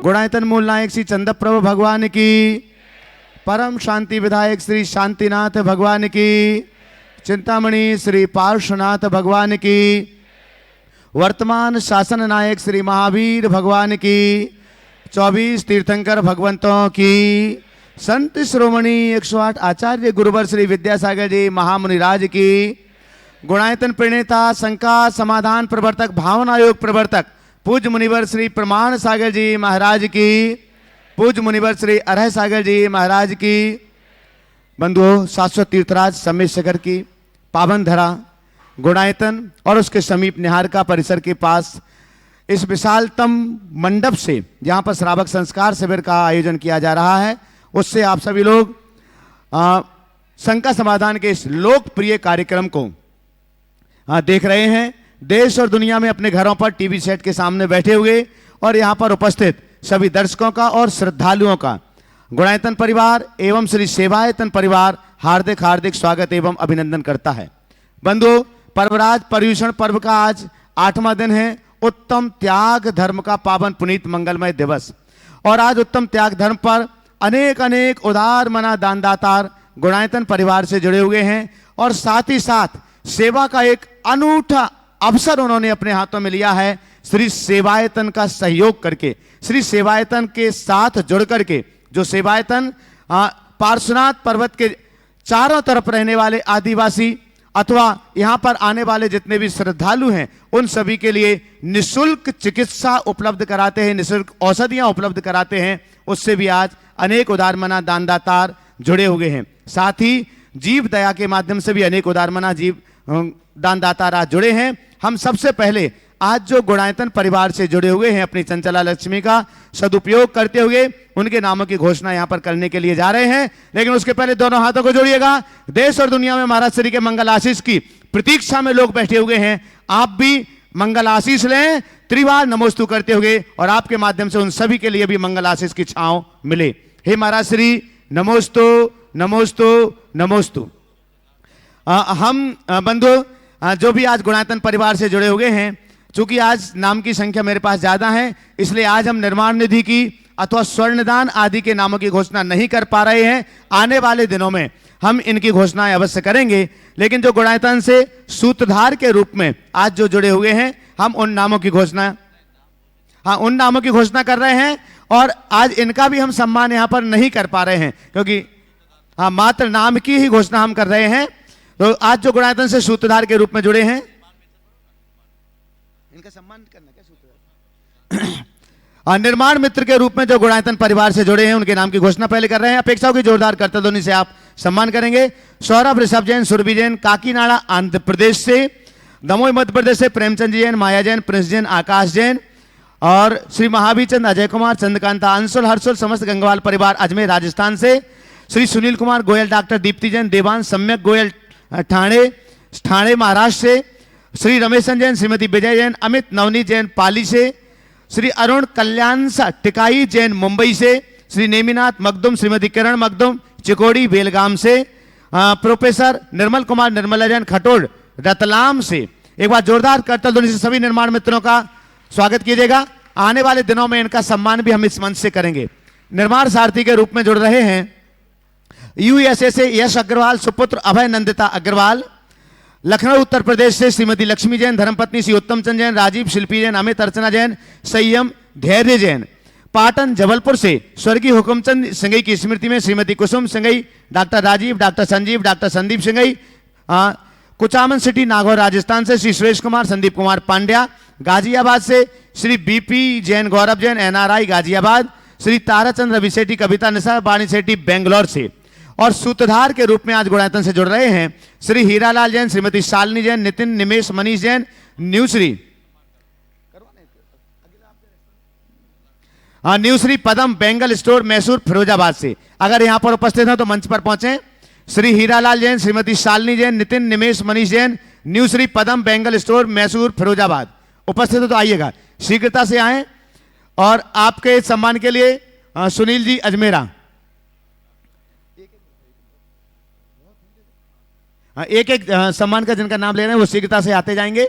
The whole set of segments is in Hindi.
गुणायतन मूल नायक श्री चंद्रप्रभु भगवान की, परम शांति विधायक श्री शांतिनाथ भगवान की, चिंतामणि श्री पार्श्वनाथ भगवान की, वर्तमान शासन नायक श्री महावीर भगवान की, 24 तीर्थंकर भगवंतों की, संत श्रोमणी 108 आचार्य गुरुवर श्री विद्यासागर जी महामुनिराज की, गुणायतन प्रणेता शंका समाधान प्रवर्तक भावना योग प्रवर्तक पूज्य मुनिवर श्री प्रमाण सागर जी महाराज की, पूज्य मुनिवर श्री अरह सागर जी महाराज की, बंधुओं शाश्वत तीर्थराज समेशकर की पावन धरा गुणायतन और उसके समीप निहारका परिसर के पास इस विशालतम मंडप से जहाँ पर श्रावक संस्कार शिविर का आयोजन किया जा रहा है, उससे आप सभी लोग शंका समाधान के इस लोकप्रिय कार्यक्रम को देख रहे हैं। देश और दुनिया में अपने घरों पर टीवी सेट के सामने बैठे हुए और यहाँ पर उपस्थित सभी दर्शकों का और श्रद्धालुओं का गुणायतन परिवार एवं श्री सेवायतन परिवार हार्दिक हार्दिक स्वागत एवं अभिनंदन करता है। बंधुओं, पर्वराज पर्यूषण पर्व का आज 8वां दिन है, उत्तम त्याग धर्म का पावन पुनीत मंगलमय दिवस। और आज उत्तम त्याग धर्म पर अनेक अनेक उदार मना दानदातार गुणायतन परिवार से जुड़े हुए हैं और साथ ही साथ सेवा का एक अनूठा अवसर उन्होंने अपने हाथों में लिया है। श्री सेवायतन का सहयोग करके, श्री सेवायतन के साथ जुड़ करके, जो सेवायतन पार्श्वनाथ पर्वत के चारों तरफ रहने वाले आदिवासी अथवा यहाँ पर आने वाले जितने भी श्रद्धालु हैं, उन सभी के लिए निःशुल्क चिकित्सा उपलब्ध कराते हैं, निःशुल्क औषधियाँ उपलब्ध कराते हैं। उससे भी आज अनेक उदारमना दानदातार जुड़े हुए हैं। साथ ही जीव दया के माध्यम से भी अनेक उदारमना जीव दानदातार आज जुड़े हैं। हम सबसे पहले आज जो गुणायतन परिवार से जुड़े हुए हैं, अपनी चंचला लक्ष्मी का सदुपयोग करते हुए उनके नामों की घोषणा यहां पर करने के लिए जा रहे हैं। लेकिन उसके पहले दोनों हाथों को जोड़िएगा। देश और दुनिया में महाराज श्री के मंगल आशीष की प्रतीक्षा में लोग बैठे हुए हैं। आप भी मंगल आशीष लें, त्रिवार नमोस्तु करते हुए, और आपके माध्यम से उन सभी के लिए भी मंगल आशीष की छांव मिले। हे महाराज श्री, नमोस्तु नमोस्तु नमोस्तु। हम बंधु जो भी आज गुणायतन परिवार से जुड़े हुए हैं, चूंकि आज नाम की संख्या मेरे पास ज्यादा है, इसलिए आज हम निर्माण निधि की अथवा स्वर्णदान आदि के नामों की घोषणा नहीं कर पा रहे हैं। आने वाले दिनों में हम इनकी घोषणाएं अवश्य करेंगे। लेकिन जो गुणायतन से सूत्रधार के रूप में आज जो जुड़े हुए हैं, हम उन नामों की घोषणा कर रहे हैं। और आज इनका भी हम सम्मान यहां पर नहीं कर पा रहे हैं, क्योंकि मात्र नाम की ही घोषणा हम कर रहे हैं। तो आज जो गुणायतन से सूत्रधार के रूप में जुड़े हैं, इनका सम्मान करना क्या सूत्रधार निर्माण मित्र के रूप में जो गुणायतन परिवार से जुड़े हैं, उनके नाम की घोषणा पहले कर रहे हैं। अपेक्षाओं की जोरदार करतध्वनि से आप सम्मान करेंगे। सौरभ ऋषभ जैन, सुरभि जैन काकीनाड़ा आंध्र प्रदेश से, दमोह मध्य प्रदेश से प्रेमचंद जैन, माया जैन, प्रिंस जैन, आकाश जैन, और श्री महावीर चंद, अजय कुमार, चंद्रकांता, अंशुल, हर्षुल समस्त गंगवाल परिवार अजमेर राजस्थान से, श्री सुनील कुमार गोयल, डॉक्टर दीप्ति जैन, देवांश सम्यक गोयल ठाणे महाराष्ट्र से, श्री रमेशन जैन, श्रीमती विजय जैन, अमित नवनीत जैन पाली से, श्री अरुण कल्याण टिकाई जैन मुंबई से, श्री नेमिनाथ मखदुम, श्रीमती किरण मखदुम चिकोड़ी बेलगाम से, प्रोफेसर निर्मल कुमार निर्मला जैन खटोड़ रतलाम से। एक बार जोरदार करतध्वनि से सभी निर्माण मित्रों का स्वागत कीजिएगा। आने वाले दिनों में इनका सम्मान भी हम इस मंच से करेंगे। निर्माण सारथी के रूप में जुड़ रहे हैं यूएसए से यश अग्रवाल, सुपुत्र अभय नंदिता अग्रवाल, लखनऊ उत्तर प्रदेश से श्रीमती लक्ष्मी जैन, धर्मपत्नी श्री उत्तम चंद जैन, राजीव शिल्पी जैन, अमित अर्चना जैन, संयम धैर्य जैन, पाटन जबलपुर से स्वर्गीय हुकुमचंद सिंगई की स्मृति में Shrimati Kusum Singhai, doctor Rajeev, doctor Sanjeev, doctor Sandeep Singhai, Kuchaman city Nagaur Rajasthan से श्री सुरेश कुमार, संदीप कुमार पांड्या, गाजियाबाद से श्री बीपी जैन, गौरव जैन एनआरआई गाजियाबाद, श्री ताराचंद रवि सेठी, कविता निशा बाणी सेठी बेंगलोर से। और सूत्रधार के रूप में आज गुणायतन से जुड़ रहे हैं श्री हीरालाल जैन, श्रीमती शालिनी जैन, नितिन निमेश मनीष जैन, न्यूश्री पदम बेंगल स्टोर मैसूर फिरोजाबाद से। अगर यहां पर उपस्थित हैं तो मंच पर पहुंचे। श्री हीरालाल जैन, श्रीमती शालिनी जैन, नितिन निमेश मनीष जैन, न्यूश्री पदम बेंगल स्टोर मैसूर फिरोजाबाद। उपस्थित हो तो आइएगा, शीघ्रता से आए। और आपके सम्मान के लिए सुनील जी अजमेरा, एक एक सम्मान का जिनका नाम ले रहे हैं वो शीघ्रता से आते जाएंगे।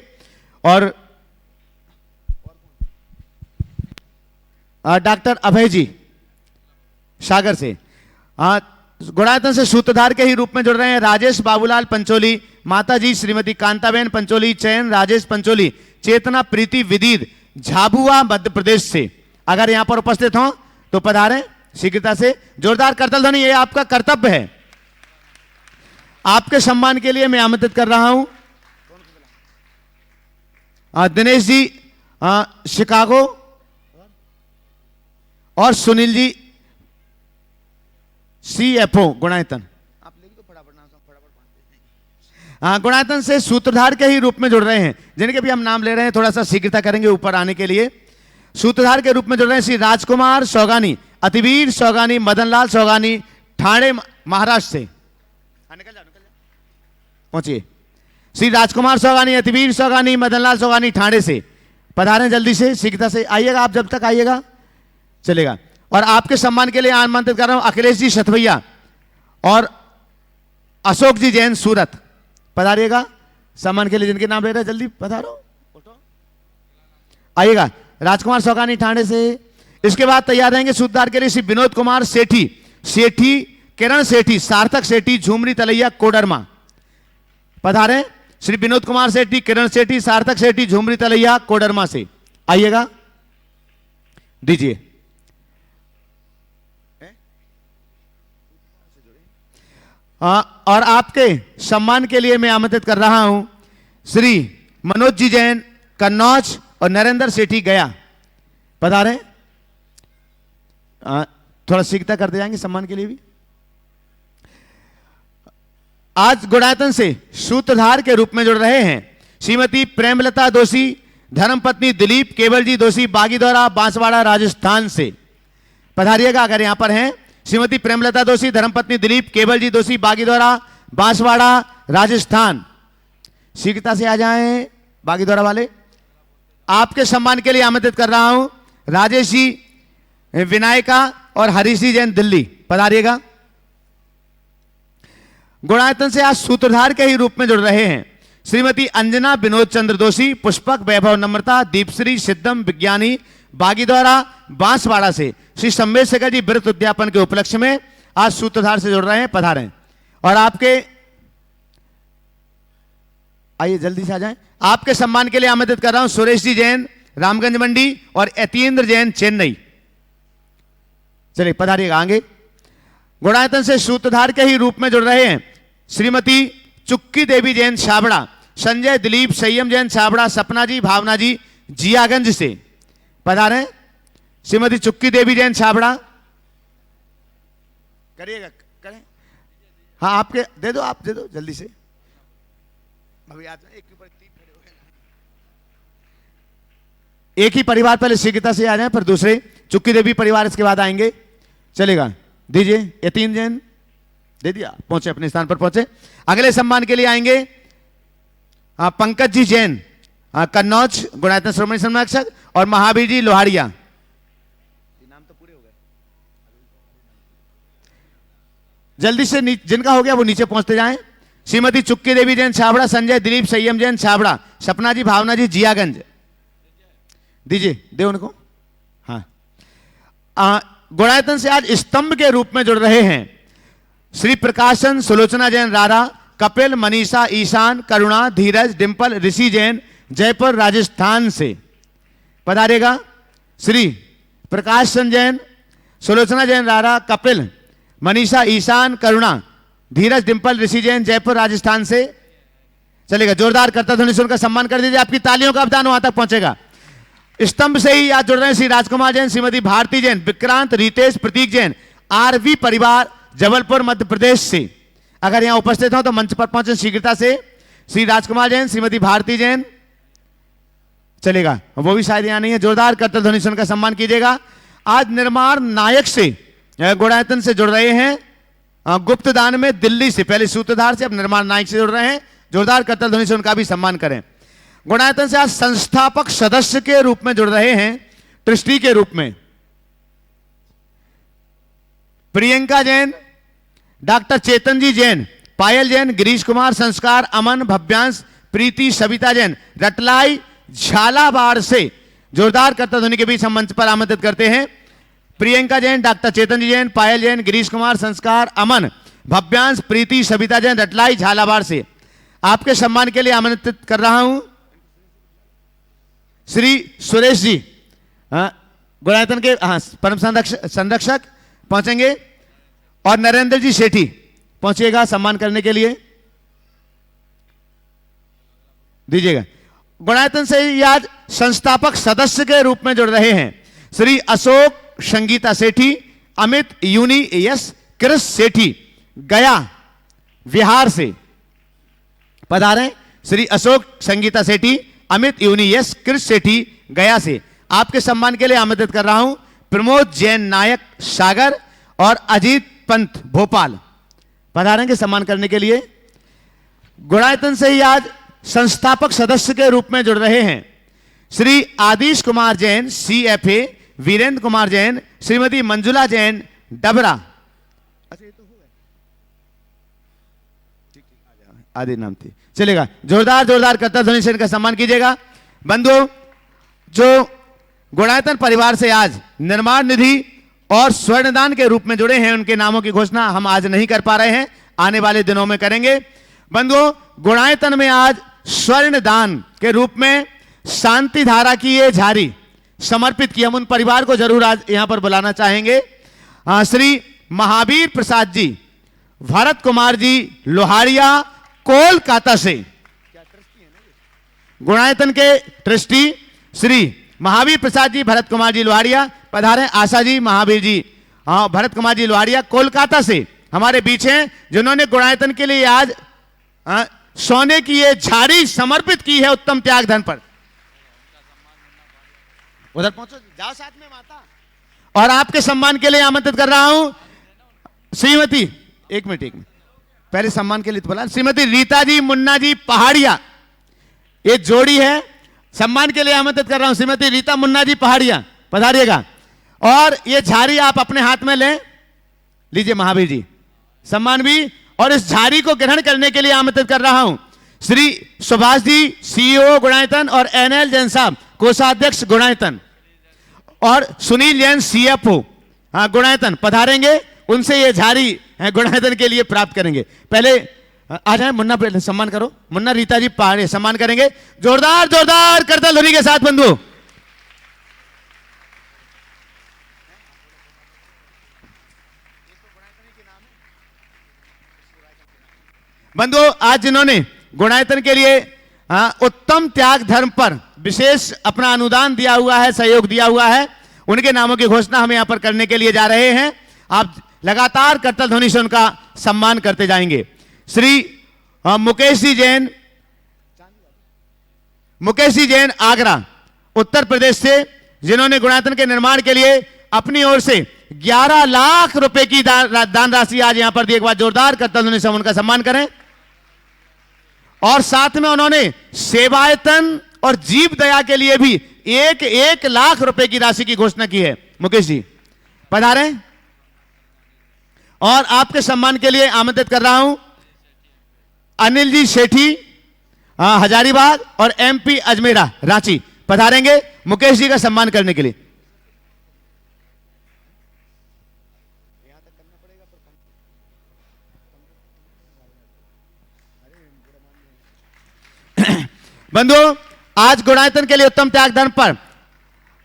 और डॉक्टर अभय जी सागर से। गुणायतन से सूत्रधार के ही रूप में जुड़ रहे हैं राजेश बाबूलाल पंचोली, माता जी श्रीमती कांताबेन पंचोली, चयन राजेश पंचोली, चेतना प्रीति विदित झाबुआ मध्य प्रदेश से। अगर यहां पर उपस्थित हो तो पधारें शीघ्रता से, जोरदार करताल ध्वनि, ये आपका कर्तव्य है। आपके सम्मान के लिए मैं आमंत्रित कर रहा हूं दिनेश जी शिकागो और सुनील जी CFO गुणायतन। आप लिख दो फटाफट नाम, फटाफट। गुणायतन से सूत्रधार के ही रूप में जुड़ रहे हैं, जिनके भी हम नाम ले रहे हैं, थोड़ा सा शीघ्रता करेंगे ऊपर आने के लिए। सूत्रधार के रूप में जुड़ रहे हैं श्री राजकुमार सौगानी, अतिवीर सौगानी, मदनलाल सौगानी, ठाणे महाराष्ट्र से। निकल जाओ पहुंचिए। श्री राजकुमार सौगानी, अतिवीर सौगानी, मदनलाल सौगानी, ठाणे से। पधारें जल्दी से, शीघ्रता से आइएगा, आप जब तक आइएगा चलेगा। और आपके सम्मान के लिए आमंत्रित कर रहा हूं अखिलेश जी शतवैया और अशोक जी जैन सूरत। पधारिएगा सम्मान के लिए, जिनके नाम ले रहे हैं जल्दी पधारो, आइएगा। राजकुमार सौगानी ठाणे से। इसके बाद तैयार रहेंगे सूत्रधार के लिए श्री विनोद कुमार सेठी, सेठी किरण सेठी, सार्थक सेठी, झूमरी तलैया कोडरमा। पधारें श्री विनोद कुमार सेठी, किरण सेठी, सार्थक सेठी, झूमरी तलैया कोडरमा से। आइएगा, दीजिए। और आपके सम्मान के लिए मैं आमंत्रित कर रहा हूं श्री मनोज जी जैन कन्नौज और नरेंद्र सेठी गया। पधारें, थोड़ा शीघ्रता करते जाएंगे सम्मान के लिए भी। आज गुणायतन से सूत्रधार के रूप में जुड़ रहे हैं श्रीमती प्रेमलता दोषी, धर्मपत्नी दिलीप केवल जी दोषी, बागीदौरा बांसवाड़ा राजस्थान से। पधारिएगा अगर यहां पर हैं। श्रीमती प्रेमलता दोषी, धर्मपत्नी दिलीप केवल जी दोषी, बागीदौरा बांसवाड़ा राजस्थान। शीघ्रता से आ जाएं बागीदौरा वाले। आपके सम्मान के लिए आमंत्रित कर रहा हूं राजेश जी विनायका और हरीश जी जैन दिल्ली। पधारिएगा। गुणायतन से आज सूत्रधार के ही रूप में जुड़ रहे हैं श्रीमती अंजना विनोद चंद्र दोषी, पुष्पक वैभव नम्रता, दीपश्री सिद्धम विज्ञानी, बागीदौरा बांसवाड़ा से। श्री सम्मेद शेखर जी व्रत उद्यापन के उपलक्ष्य में आज सूत्रधार से जुड़ रहे हैं। पधारें। और आपके आइए जल्दी से आ जाएं। आपके सम्मान के लिए आमंत्रित कर रहा हूं सुरेश जी जैन रामगंज मंडी और यतीन्द्र जैन चेन्नई। चलिए पधारिएगा आगे। गुणायतन से सूत्रधार के ही रूप में जुड़ रहे हैं श्रीमती चुक्की देवी जैन छाबड़ा, संजय दिलीप संयम जैन छाबड़ा, सपना जी भावना जी जियागंज से। पधारें श्रीमती चुक्की देवी जैन छाबड़ा। करिएगा, करें। हाँ आपके दे दो, आप दे दो जल्दी से। अभी आज एक के ऊपर 3 खड़े हो गए। एक ही परिवार पहले शीघ्रता से आ जाए, फिर दूसरे चुक्की देवी परिवार इसके बाद आएंगे। चलेगा, दीजिए। यतीन जैन दे दिया, पहुंचे अपने स्थान पर पहुंचे। अगले सम्मान के लिए आएंगे पंकज जी जैन कन्नौज गुणायतन श्रोमणी संरक्षक और महावीर जी लोहारिया। नाम तो पूरे हो गए। जल्दी से जिनका हो गया वो नीचे पहुंचते जाएं। श्रीमती चुक्की देवी जैन छाबड़ा, संजय दिलीप संयम जैन छाबड़ा, सपना जी भावना जी जियागंज। दीजिए, दे उनको। हाँ, गुणायतन से आज स्तंभ के रूप में जुड़ रहे हैं श्री प्रकाशन सुलोचना जैन रारा, कपिल मनीषा ईशान करुणा धीरज डिंपल ऋषि जैन जयपुर राजस्थान से। पधारेगा श्री प्रकाशन जैन सुलोचना जैन रारा, कपिल मनीषा ईशान करुणा धीरज डिंपल ऋषि जैन जयपुर राजस्थान से। चलेगा, जोरदार करता ध्वनि से उनका सम्मान कर दीजिए। आपकी तालियों का अवदान वहां तक पहुंचेगा। स्तंभ से ही आज जुड़ रहे हैं श्री राजकुमार जैन, श्रीमती भारती जैन, विक्रांत रितेश प्रतीक जैन, आरवी परिवार जबलपुर मध्य प्रदेश से। अगर यहां उपस्थित हो तो मंच पर पहुंचे शीघ्रता से। श्री राजकुमार जैन, श्रीमती भारती जैन। चलेगा, वो भी शायद यहां नहीं है। जोरदार करता ध्वनि से उनका सम्मान कीजिएगा। आज निर्माण नायक से गुणायतन से जुड़ रहे हैं गुप्त दान में दिल्ली से। पहले सूत्रधार से, अब निर्माण नायक से जुड़ रहे हैं। जोरदार करता ध्वनि से उनका भी सम्मान करें। गुणायतन से आज संस्थापक सदस्य के रूप में जुड़ रहे हैं ट्रस्टी के रूप में प्रियंका जैन, डॉक्टर चेतन जी जैन, पायल जैन, गिरीश कुमार, संस्कार अमन, भव्यांश प्रीति, सविता जैन, रटलाई झालावाड़ से। जोरदार करता ध्वनि के बीच हम मंच पर आमंत्रित करते हैं प्रियंका जैन, डॉक्टर चेतन जी जैन, पायल जैन, गिरीश कुमार, संस्कार, अमन, भव्यांश, प्रीति, सविता जैन, रटलाई, झालावाड़ से। आपके सम्मान के लिए आमंत्रित कर रहा हूं श्री सुरेश जी, गुणायतन के परम संरक्षक पहुंचेंगे, और नरेंद्र जी सेठी पहुंचिएगा सम्मान करने के लिए, दीजिएगा। गुणायतन से ही आज संस्थापक सदस्य के रूप में जुड़ रहे हैं श्री अशोक संगीता सेठी, अमित यूनी यस कृष सेठी, गया बिहार से पधारे। श्री अशोक संगीता सेठी, अमित यूनी यस कृष सेठी, गया से। आपके सम्मान के लिए आमंत्रित कर रहा हूं प्रमोद जैन नायक सागर और अजीत पंत भोपाल, पधारेंगे सम्मान करने के लिए। गुणायतन से ही आज संस्थापक सदस्य के रूप में जुड़ रहे हैं श्री आदिश कुमार जैन CFA, वीरेंद्र कुमार जैन, श्रीमती मंजुला जैन डबरा, आदि नाम थे, चलेगा। जोरदार जोरदार करतल ध्वनि से इनका सम्मान कीजिएगा। बंधुओं, जो गुणायतन परिवार से आज निर्माण निधि और स्वर्णदान के रूप में जुड़े हैं, उनके नामों की घोषणा हम आज नहीं कर पा रहे हैं, आने वाले दिनों में करेंगे। बंधुओं, गुणायतन में आज स्वर्णदान के रूप में शांति धारा की ये झारी समर्पित की, हम उन परिवार को जरूर आज यहां पर बुलाना चाहेंगे। श्री महावीर प्रसाद जी, भरत कुमार जी लोहारिया, कोलकाता से, गुणायतन के ट्रस्टी श्री महावीर प्रसाद जी, भरत कुमार जी लोहारिया पधारे। आशा जी, महावीर जी, भरत कुमार जी लोहारिया कोलकाता से हमारे बीच हैं, जिन्होंने गुणायतन के लिए आज सोने की ये झाड़ी समर्पित की है उत्तम त्याग धन पर। उधर पहुंचो, जाओ साथ में माता। और आपके सम्मान के लिए आमंत्रित कर रहा हूं श्रीमती, एक मिनट पहले सम्मान के लिए तो बोला, श्रीमती रीता जी मुन्ना जी पहाड़िया, ये जोड़ी है, सम्मान के लिए आमंत्रित कर रहा हूं श्रीमती रीता मुन्ना जी पहाड़िया, पधारिएगा। और ये झाड़ी आप अपने हाथ में लें, लीजिए महावीर जी, सम्मान भी। और इस झाड़ी को ग्रहण करने के लिए आमंत्रित कर रहा हूं श्री सुभाष जी, CEO गुणायतन, और NL जैन साहब, कोषाध्यक्ष गुणायतन, और सुनील जैन CFO गुणायतन पधारेंगे। उनसे ये झाड़ी गुणायतन के लिए प्राप्त करेंगे। पहले आ जाए मुन्ना, पहले सम्मान करो। मुन्ना रीता जी पहाड़े सम्मान करेंगे, जोरदार जोरदार करतल ध्वनि के साथ। बंधुओं, आज जिन्होंने गुणायतन के लिए उत्तम त्याग धर्म पर विशेष अपना अनुदान दिया हुआ है, सहयोग दिया हुआ है, उनके नामों की घोषणा हम यहां पर करने के लिए जा रहे हैं। आप लगातार करतल ध्वनि से उनका सम्मान करते जाएंगे। श्री मुकेश जी जैन आगरा उत्तर प्रदेश से, जिन्होंने गुणायतन के निर्माण के लिए अपनी ओर से 11 लाख रुपए की दान राशि आज यहां पर दी। एक बार जोरदार करतल ध्वनि से उनका सम्मान करें। और साथ में उन्होंने सेवायतन और जीव दया के लिए भी 1 लाख रुपए की राशि की घोषणा की है। मुकेश जी पधारें। और आपके सम्मान के लिए आमंत्रित कर रहा हूं अनिल जी सेठी, हजारीबाग, और MP अजमेरा रांची पधारेंगे मुकेश जी का सम्मान करने के लिए। बंधुओं, आज गुणायतन के लिए उत्तम त्याग धर्म पर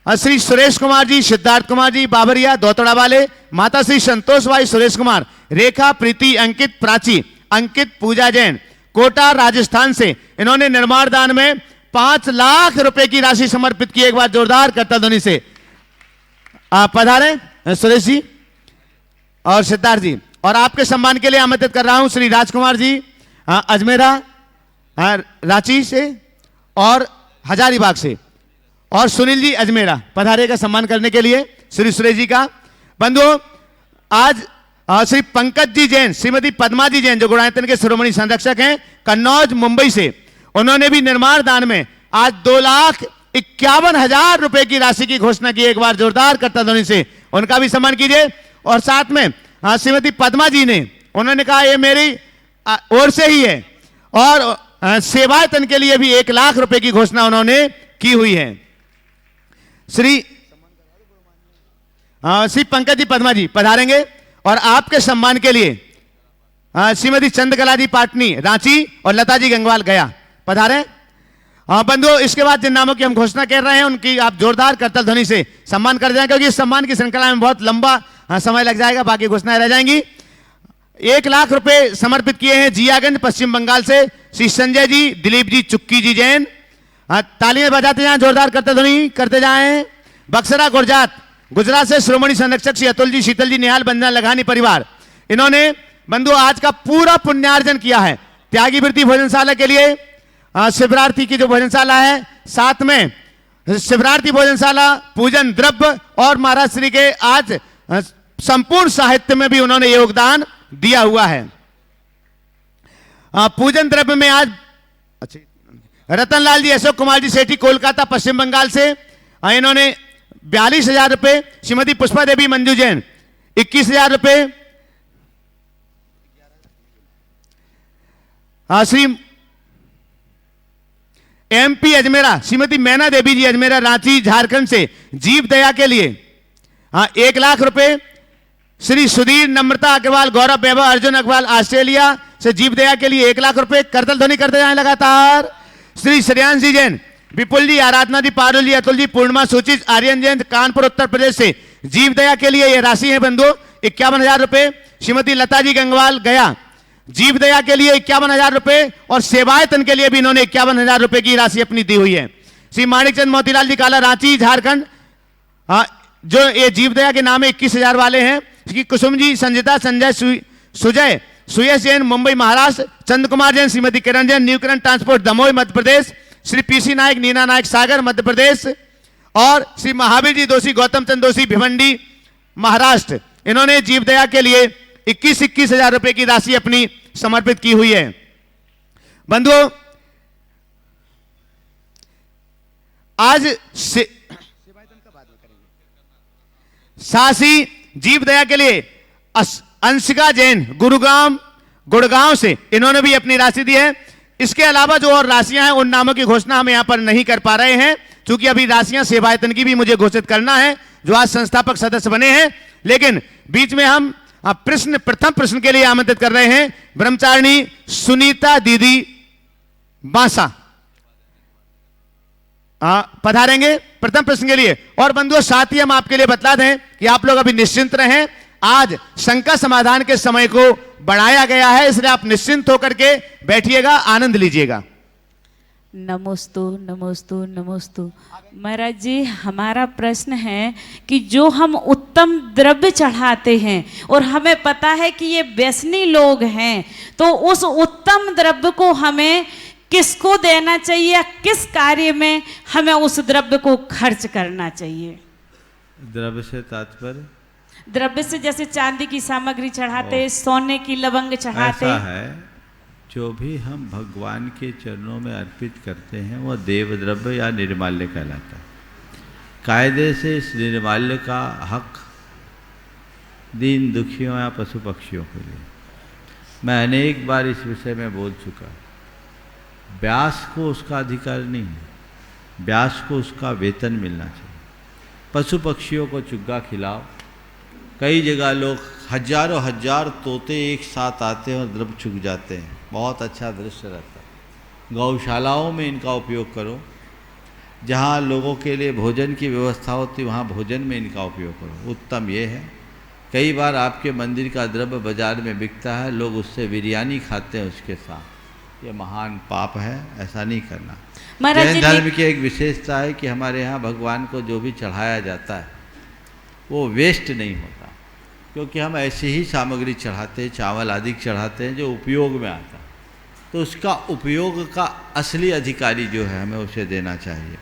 श्री सुरेश कुमार जी, सिद्धार्थ कुमार जी बाबरिया दोतड़ा वाले, माता श्री संतोष भाई सुरेश कुमार, रेखा, प्रीति, अंकित, प्राची, अंकित, पूजा जैन कोटा राजस्थान से, इन्होंने निर्माण दान में 5 लाख रुपए की राशि समर्पित की। एक बार जोरदार करतल ध्वनि से पधारें सुरेश जी और सिद्धार्थ जी। और आपके सम्मान के लिए आमंत्रित कर रहा हूं श्री राजकुमार जी अजमेरा रांची से और हजारीबाग से, और सुनील जी अजमेरा पधारेगा सम्मान करने के लिए श्री सुरेश जी का। बंधुओं, आज श्री पंकज जी जैन, श्रीमती पद्मा जी जैन, जो गुणायतन के शिरोमणि संरक्षक हैं, कन्नौज मुंबई से, उन्होंने भी निर्माण दान में आज 2,51,000 रुपए की राशि की घोषणा की। एक बार जोरदार करतल ध्वनि से उनका भी सम्मान कीजिए। और साथ में श्रीमती पद्मा जी ने, उन्होंने कहा ये मेरी ओर से ही है, और सेवायतन के लिए भी 1 लाख रुपए की घोषणा उन्होंने की हुई है। श्री श्री पंकज जी पद्मा जी पधारेंगे और आपके सम्मान के लिए श्रीमती चंद्रकला जी पाटनी रांची और लता जी गंगवाल गया पधारे। बंधुओं, इसके बाद जिन नामों की हम घोषणा कर रहे हैं उनकी आप जोरदार करतल ध्वनि से सम्मान कर दें, क्योंकि इस सम्मान की श्रृंखला में बहुत लंबा समय लग जाएगा, बाकी घोषणाएं रह जाएंगी। 1 लाख रुपए समर्पित किए हैं जियागंज पश्चिम बंगाल से श्री संजय जी, दिलीप जी, चुक्की जी जैन। तालियां बजाते जाएं, जोरदार करतल ध्वनि करते जाएं। बक्सरा गुरजात गुजरात से श्रोमणी संरक्षक श्री अतुल जी, शीतल जी, निहाल बंदना लघानी परिवार, इन्होंने बंधु आज का पूरा पुण्यार्जन किया है। त्यागी वृत्ति भोजनशाला के लिए शिवरार्थी की जो भोजनशाला है, साथ में शिवरार्थी भोजनशाला, पूजन द्रव्य और महाराज श्री के आज संपूर्ण साहित्य में भी उन्होंने योगदान दिया हुआ है। पूजन द्रव्य में आज रतनलाल जी, अशोक कुमार जी सेठी कोलकाता पश्चिम बंगाल से, इन्होंने 42,000 रुपए। श्रीमती पुष्पा देवी मंजू जैन 21,000 रुपए। श्री एमपी अजमेरा श्रीमती मैना देवी जी अजमेरा रांची झारखंड से जीव दया के लिए 1 लाख रुपए। श्री सुधीर नम्रता अग्रवाल, गौरव वैभव, अर्जुन अग्रवाल ऑस्ट्रेलिया से जीव दया के लिए 1 लाख रुपए। करतल ध्वनि करते जाएं लगातार। श्री श्रेयांश जी जैन, विपुल जी, आराधना जी, पारुल जी, अतुल जी, पूर्णिमा, सूचित, आर्यन जैन कानपुर उत्तर प्रदेश से जीव दया के लिए यह राशि है बंधु 51,000 रुपए। श्रीमती लता जी गंगवाल गया जीव दया के लिए 51,000 रुपए और सेवायतन के लिए भी इन्होंने 51,000 रुपए की राशि अपनी दी हुई है। श्री माणिकचंद मोतीलाल जी काला रांची झारखंड, जो ये जीव दया के नाम 21,000 वाले हैं। Shri Kusum ji, Sanjita, Sanjay, Sujay, Suyash Jain Mumbai Maharashtra, Chandra Kumar Jain, Shrimati Kiran Jain new current transport Damoh Madhya Pradesh, Shri PC Nayak, Nina Nayak Sagar Madhya Pradesh और श्री महावीर जी दोषी, गौतम चंद दोषी भिवंडी महाराष्ट्र, इन्होंने जीव दया के लिए 21,000 रुपए की राशि अपनी समर्पित की हुई है। बंधुओं, आज सासी जीव दया के लिए अंशिका जैन गुड़गांव से इन्होंने भी अपनी राशि दी है। इसके अलावा जो और राशियां हैं उन नामों की घोषणा हम यहां पर नहीं कर पा रहे हैं, क्योंकि अभी राशियां सेवायतन की भी मुझे घोषित करना है, जो आज संस्थापक सदस्य बने हैं। लेकिन बीच में हम प्रथम प्रश्न के लिए आमंत्रित कर रहे हैं ब्रह्मचारिणी सुनीता दीदी बांसा, पधारेंगे प्रथम प्रश्न के लिए। और बंधुओं, साथ ही हम आपके लिए बतला दें कि आप लोग अभी निश्चिंत रहें, आज शंका समाधान के समय को बढ़ाया गया है, इसलिए आप निश्चिंत होकर के बैठिएगा, आनंद लीजिएगा। नमोस्तु नमोस्तु नमोस्तु। महाराज जी, हमारा प्रश्न है कि जो हम उत्तम द्रव्य चढ़ाते हैं और हमें पता है कि ये व्यसनी लोग हैं, तो उस उत्तम द्रव्य को हमें किसको देना चाहिए, किस कार्य में हमें उस द्रव्य को खर्च करना चाहिए? द्रव्य से तात्पर्य? द्रव्य से जैसे चांदी की सामग्री चढ़ाते, सोने की लवंग चढ़ाते। ऐसा है, जो भी हम भगवान के चरणों में अर्पित करते हैं वह देव द्रव्य या निर्माल्य कहलाता है। कायदे से इस निर्माल्य का हक दीन दुखियों या पशु पक्षियों के लिए, मैं अनेक बार इस विषय में बोल चुका। व्यास को उसका अधिकार नहीं है, व्यास को उसका वेतन मिलना चाहिए। पशु पक्षियों को चुग्गा खिलाओ। कई जगह लोग हजारों हजार तोते एक साथ आते हैं और द्रव्य चुग जाते हैं, बहुत अच्छा दृश्य रहता है। गौशालाओं में इनका उपयोग करो, जहाँ लोगों के लिए भोजन की व्यवस्था होती वहाँ भोजन में इनका उपयोग करो, उत्तम ये है। कई बार आपके मंदिर का द्रव्य बाजार में बिकता है, लोग उससे बिरयानी खाते हैं उसके साथ, ये महान पाप है, ऐसा नहीं करना। जैन धर्म की एक विशेषता है कि हमारे यहाँ भगवान को जो भी चढ़ाया जाता है वो वेस्ट नहीं होता, क्योंकि हम ऐसी ही सामग्री चढ़ाते हैं, चावल आदि चढ़ाते हैं जो उपयोग में आता है, तो उसका उपयोग का असली अधिकारी जो है हमें उसे देना चाहिए।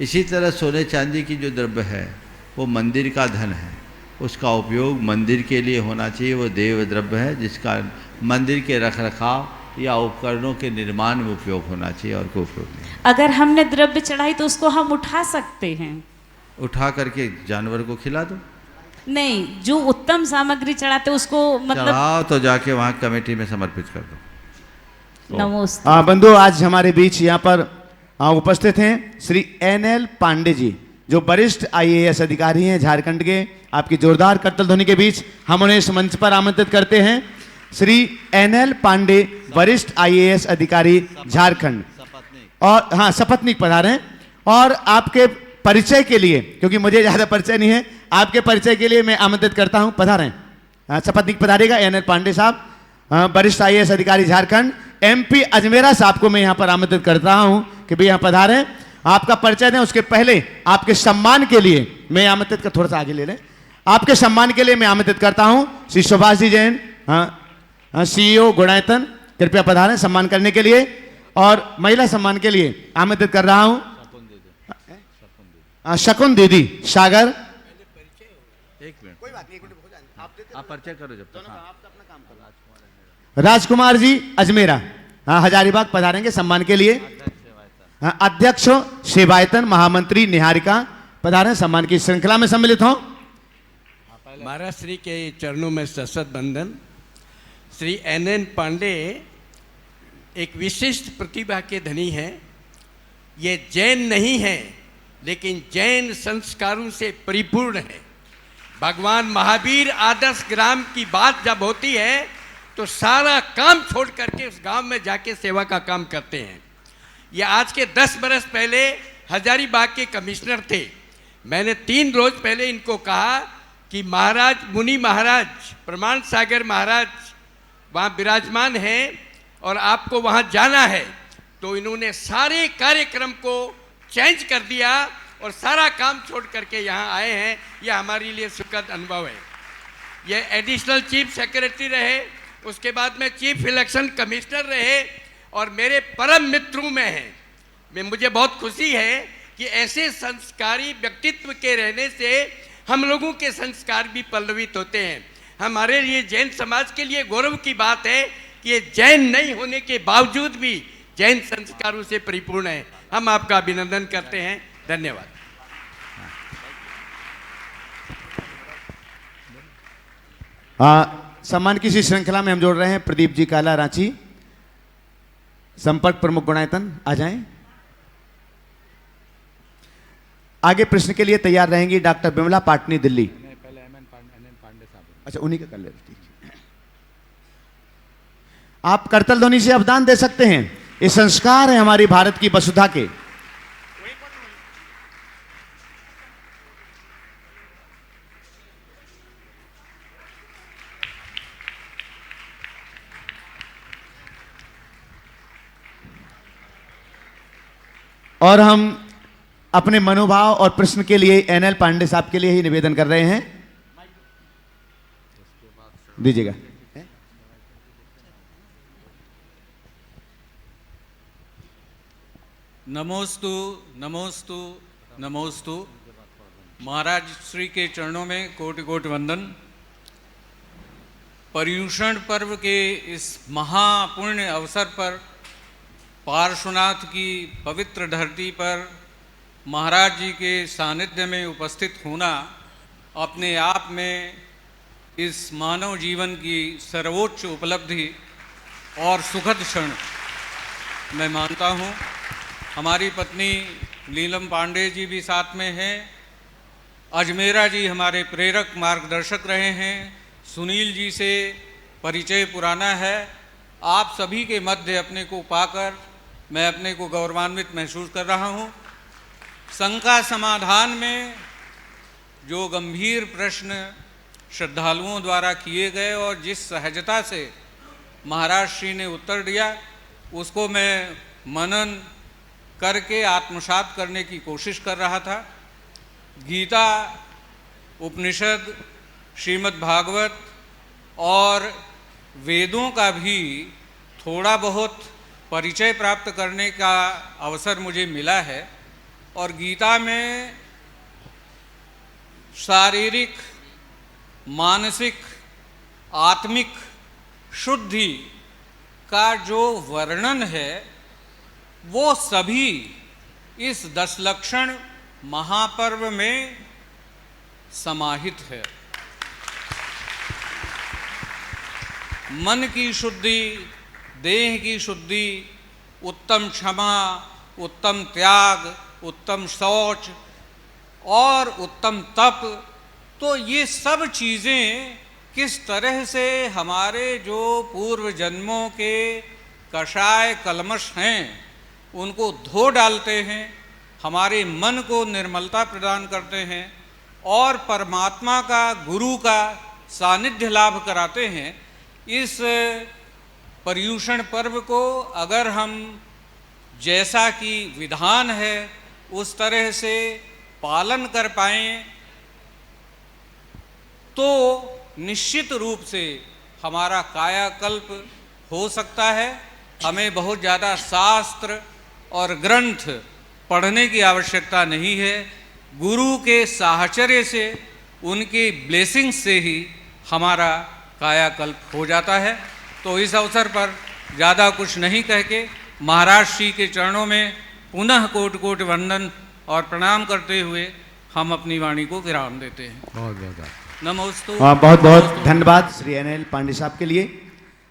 इसी तरह सोने चांदी की जो द्रव्य है वो मंदिर का धन है, उसका उपयोग मंदिर के लिए होना चाहिए, वो देव द्रव्य है जिसका मंदिर के रखरखाव या उपकरणों के निर्माण में उपयोग होना चाहिए, और कोई उपयोग नहीं। अगर हमने द्रव्य चढ़ाई तो उसको हम उठा सकते हैं? उठा करके जानवर को खिला दो। नहीं, जो उत्तम सामग्री चढ़ाते उसको मतलब चढ़ाओ तो जाके वहाँ कमेटी में समर्पित कर दो। नमस्ते। बंधु, आज हमारे बीच यहाँ पर उपस्थित हैं श्री NL पांडे जी, जो वरिष्ठ IAS अधिकारी हैं झारखंड के। आपकी जोरदार करतल ध्वनि के बीच हम उन्हें इस मंच पर आमंत्रित करते हैं। श्री NL पांडे, वरिष्ठ IAS अधिकारी झारखंड, और हाँ सपत्नीक पधारे हैं। और आपके परिचय के लिए, क्योंकि मुझे ज़्यादा परिचय नहीं है, आपके परिचय के लिए मैं आमंत्रित करता हूँ, पधारें। सपत्नीक पधारेगा NL पांडे साहब, वरिष्ठ IAS अधिकारी झारखंड। MP अजमेरा साहब को मैं यहाँ पर आमंत्रित करता हूँ कि भाई यहाँ पधारें, आपका परिचय दें। उसके पहले आपके सम्मान के लिए मैं आमंत्रित कर, थोड़ा सा आगे ले लें, आपके सम्मान के लिए मैं आमंत्रित करता हूँ श्री सुभाष जी जैन, CEO गुणायतन, कृपया पधारें सम्मान करने के लिए। और महिला सम्मान के लिए आमंत्रित कर रहा हूँ शकुन दीदी सागर। एक मिनट, कोई बात नहीं, आप परिचय करो जब तक। राजकुमार जी अजमेरा, हजारीबाग पधारेंगे सम्मान के लिए। अध्यक्ष सेवायतन, महामंत्री निहारिका पधारें, सम्मान की श्रृंखला में सम्मिलित हों। महाराज श्री के चरणों में सशत बंदन। श्री NN पांडे एक विशिष्ट प्रतिभा के धनी हैं। ये जैन नहीं है, लेकिन जैन संस्कारों से परिपूर्ण है। भगवान महावीर आदर्श ग्राम की बात जब होती है तो सारा काम छोड़ करके उस गांव में जाके सेवा का काम करते हैं। ये आज के 10 बरस पहले हजारीबाग के कमिश्नर थे। मैंने 3 रोज पहले इनको कहा कि महाराज, मुनि महाराज, प्रमाण सागर महाराज वहाँ विराजमान हैं और आपको वहाँ जाना है। तो इन्होंने सारे कार्यक्रम को चेंज कर दिया और सारा काम छोड़ करके यहाँ आए हैं। यह हमारे लिए सुखद अनुभव है। ये एडिशनल चीफ सेक्रेटरी रहे, उसके बाद में चीफ इलेक्शन कमिश्नर रहे और मेरे परम मित्रों में हैं। मुझे बहुत खुशी है कि ऐसे संस्कारी व्यक्तित्व के रहने से हम लोगों के संस्कार भी पल्लवित होते हैं। हमारे लिए जैन समाज के लिए गौरव की बात है कि ये जैन नहीं होने के बावजूद भी जैन संस्कारों से परिपूर्ण है। हम आपका अभिनंदन करते हैं। धन्यवाद। सम्मान की इसी श्रृंखला में हम जोड़ रहे हैं प्रदीप जी काला, रांची, संपर्क प्रमुख गुणायतन, आ जाएं। आगे प्रश्न के लिए तैयार रहेंगी डॉक्टर बिमला पाटनी, दिल्ली। अच्छा, उन्हीं का कर ले, ठीक। आप करतल ध्वनि से अवदान दे सकते हैं। ये संस्कार है हमारी भारत की वसुधा के। और हम अपने मनोभाव और प्रश्न के लिए NL पांडे साहब के लिए ही निवेदन कर रहे हैं। दीजिएगा। नमोस्तु नमोस्तु नमोस्तु। महाराज श्री के चरणों में कोटि कोटि वंदन। पर्युषण पर्व के इस महापुण्य अवसर पर पार्श्वनाथ की पवित्र धरती पर महाराज जी के सानिध्य में उपस्थित होना अपने आप में इस मानव जीवन की सर्वोच्च उपलब्धि और सुखद क्षण मैं मानता हूँ। हमारी पत्नी नीलम पांडे जी भी साथ में हैं। अजमेरा जी हमारे प्रेरक मार्गदर्शक रहे हैं। सुनील जी से परिचय पुराना है। आप सभी के मध्य अपने को पाकर मैं अपने को गौरवान्वित महसूस कर रहा हूँ। शंका समाधान में जो गंभीर प्रश्न श्रद्धालुओं द्वारा किए गए और जिस सहजता से महाराज श्री ने उत्तर दिया, उसको मैं मनन करके आत्मसात करने की कोशिश कर रहा था। गीता, उपनिषद, श्रीमद् भागवत और वेदों का भी थोड़ा बहुत परिचय प्राप्त करने का अवसर मुझे मिला है। और गीता में शारीरिक, मानसिक, आत्मिक शुद्धि का जो वर्णन है वो सभी इस 10 लक्षण महापर्व में समाहित है। मन की शुद्धि, देह की शुद्धि, उत्तम क्षमा, उत्तम त्याग, उत्तम शौच और उत्तम तप, तो ये सब चीज़ें किस तरह से हमारे जो पूर्व जन्मों के कषाय कलमश हैं उनको धो डालते हैं, हमारे मन को निर्मलता प्रदान करते हैं और परमात्मा का, गुरु का सानिध्य लाभ कराते हैं। इस पर्युषण पर्व को अगर हम जैसा कि विधान है उस तरह से पालन कर पाएं तो निश्चित रूप से हमारा कायाकल्प हो सकता है। हमें बहुत ज़्यादा शास्त्र और ग्रंथ पढ़ने की आवश्यकता नहीं है। गुरु के साहचर्य से, उनकी ब्लेसिंग्स से ही हमारा कायाकल्प हो जाता है। तो इस अवसर पर ज़्यादा कुछ नहीं कह के महाराज श्री के चरणों में पुनः कोटि कोटि वंदन और प्रणाम करते हुए हम अपनी वाणी को विराम देते हैं। बहुत बहुत नमोस्तु। बहुत बहुत धन्यवाद श्री NL पांडे साहब के लिए।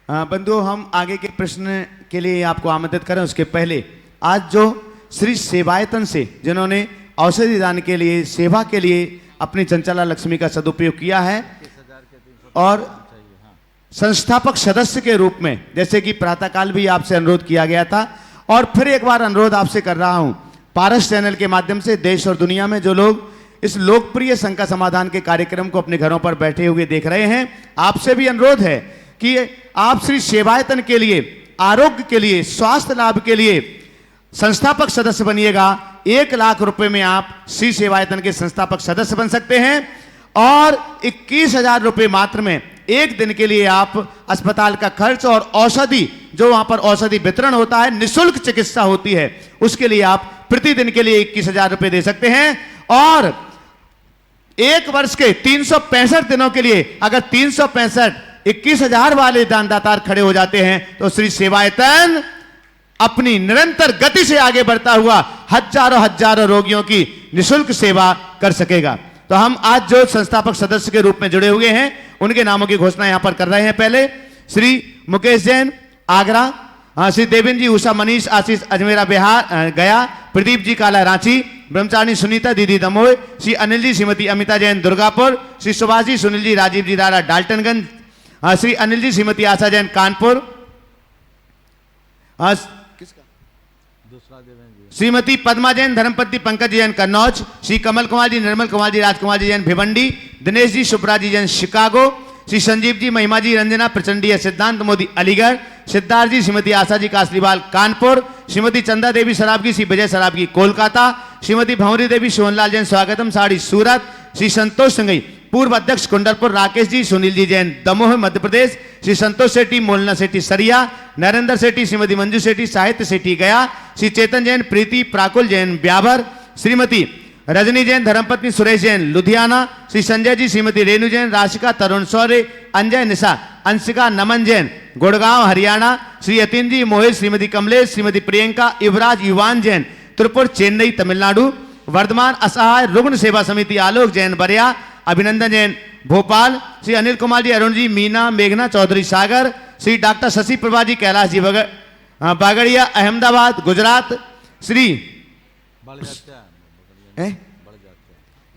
बंधुओं, हम आगे के प्रश्न के लिए आपको आमंत्रित करें उसके पहले आज जो श्री सेवायतन से जिन्होंने औषधि दान के लिए, सेवा के लिए अपनी चंचला लक्ष्मी का सदुपयोग किया है और संस्थापक सदस्य के रूप में, जैसे कि प्रातःकाल भी आपसे अनुरोध किया गया था और फिर एक बार अनुरोध आपसे कर रहा हूं, पारस चैनल के माध्यम से देश और दुनिया में जो लोग इस लोकप्रिय शंका समाधान के कार्यक्रम को अपने घरों पर बैठे हुए देख रहे हैं, आपसे भी अनुरोध है कि आप श्री सेवायतन के लिए, आरोग्य के लिए, स्वास्थ्य लाभ के लिए संस्थापक सदस्य बनिएगा। 1 लाख रुपए में आप श्री सेवायतन के संस्थापक सदस्य बन सकते हैं और 21,000 रुपए मात्र में एक दिन के लिए आप अस्पताल का खर्च और औषधि, जो वहां पर औषधि वितरण होता है, निःशुल्क चिकित्सा होती है, उसके लिए आप प्रतिदिन के लिए 21,000 रुपए दे सकते हैं। और 1 वर्ष के 365 दिनों के लिए अगर 365 21,000 वाले दानदाता खड़े हो जाते हैं तो श्री सेवायतन अपनी निरंतर गति से आगे बढ़ता हुआ हजारों रोगियों की निःशुल्क सेवा कर सकेगा। तो हम आज जो संस्थापक सदस्य के रूप में जुड़े हुए हैं उनके नामों की घोषणा यहां पर कर रहे हैं। पहले श्री मुकेश जैन आगरा, श्री देवेंद्र जी उषा मनीष आशीष अजमेरा बिहार गया, प्रदीप जी काला रांची, ब्रह्मचारिणी सुनीता दीदी दमोह, श्री अनिल जी श्रीमती अमिता जैन दुर्गापुर, श्री सुभाष जी सुनील जी राजीव जी दारा डाल्टनगंज, श्री अनिल जी श्रीमती आशा जैन कानपुर, श्रीमती पद्मा जैन धर्मपति पंकज जैन कन्नौज, श्री कमल कुमार जी निर्मल कुमार जी राजकुमार जी जैन भिवंडी, दिनेश जी शुभ्रा जी जैन शिकागो, श्री संजीव जी महिमा जी रंजना प्रचंडीय सिद्धांत मोदी अलीगढ़, सिद्धार्थ जी श्रीमती आशा जी कासलीवाल कानपुर, श्रीमती चंदा देवी सराबगी श्री विजय सराबगी कोलकाता, श्रीमती भंवरी देवी सोहनलाल जैन स्वागतम साड़ी सूरत, श्री संतोष संगई पूर्व अध्यक्ष कुंडलपुर, राकेश जी सुनील जी जैन दमोह मध्य प्रदेश, श्री संतोष सेठी मोलना सेठी सरिया, नरेंद्र सेठी श्रीमती मंजू सेठी साहित्य सेठी गया, श्री चेतन जैन प्रीति प्राकुल जैन ब्यावर, श्रीमती रजनी जैन धर्मपत्नी सुरेश जैन लुधियाना, श्री संजय जी श्रीमती रेणु जैन राशिका तरुण सौर्य अंजय निशा अंशिका नमन जैन गुड़गांव हरियाणा, श्री यतीन जी मोहित श्रीमती कमलेश श्रीमती प्रियंका युवराज युवान जैन त्रिपुर चेन्नई तमिलनाडु, वर्धमान असहाय रुग्ण सेवा समिति आलोक जैन बरिया, अभिनंदन जैन भोपाल, श्री अनिल कुमार जी अरुण जी मीना मेघना चौधरी सागर, श्री डॉक्टर शशि प्रभा जी कैलाश जी बागड़िया अहमदाबाद गुजरात, श्री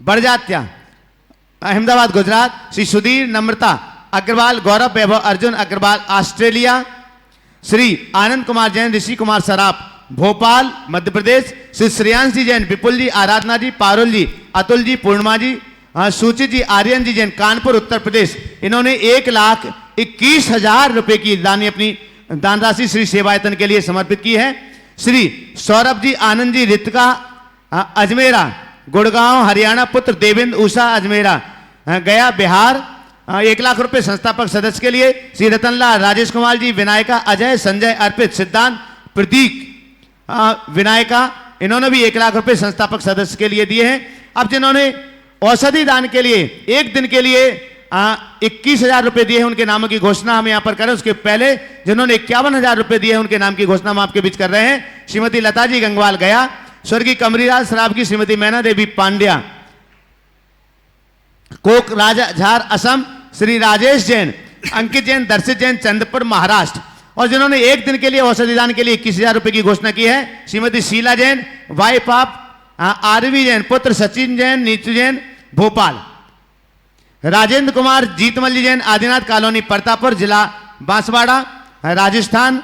बड़जात्या अहमदाबाद गुजरात, श्री सुधीर नम्रता अग्रवाल गौरव वैभव अर्जुन अग्रवाल ऑस्ट्रेलिया, श्री आनंद कुमार जैन ऋषि कुमार सराफ भोपाल मध्य प्रदेश, श्री श्रेयांश जी जैन विपुल जी आराधना जी पारुल जी अतुल जी पूर्णिमा जी सूचित जी आर्यन जी जैन कानपुर उत्तर प्रदेश, इन्होंने 1,21,000 रुपए की अपनी दान राशि श्री सेवायतन के लिए समर्पित की है। श्री सौरभ जी आनंद जी रितिका अजमेरा गुड़गांव हरियाणा, पुत्र देवेंद्र उषा अजमेरा गया बिहार 1 लाख रुपए संस्थापक सदस्य के लिए, श्री रतनलाल राजेश कुमार जी विनायका अजय संजय अर्पित सिद्धांत प्रतीक विनायका, इन्होंने भी 1 लाख रुपए संस्थापक सदस्य के लिए दिए हैं। अब जिन्होंने औषधि दान के लिए एक दिन के लिए 21,000 रुपए दिए हैं उनके नामों की घोषणा हम यहां पर करें। उसके पहले जिन्होंने 51,000 रुपए दिए हैं उनके नाम की घोषणा हम आपके बीच कर रहे हैं। श्रीमती लता जी गंगवाल गया, स्वर्गीय कमरीराज सराफ की श्रीमती मैना देवी पांड्या कोक राजाझार असम, श्री राजेश जैन अंकित जैन दर्शित जैन चंद्रपुर महाराष्ट्र, और जिन्होंने एक दिन के लिए औषधि दान के लिए 21,000 रुपए की घोषणा की है Shrimati Sheela Jain wife of RV Jain, पुत्र सचिन जैन नीतू जैन भोपाल। राजेंद्र कुमार जीतमल्ली जैन आदिनाथ कॉलोनी परतापुर जिला बांसवाड़ा राजस्थान।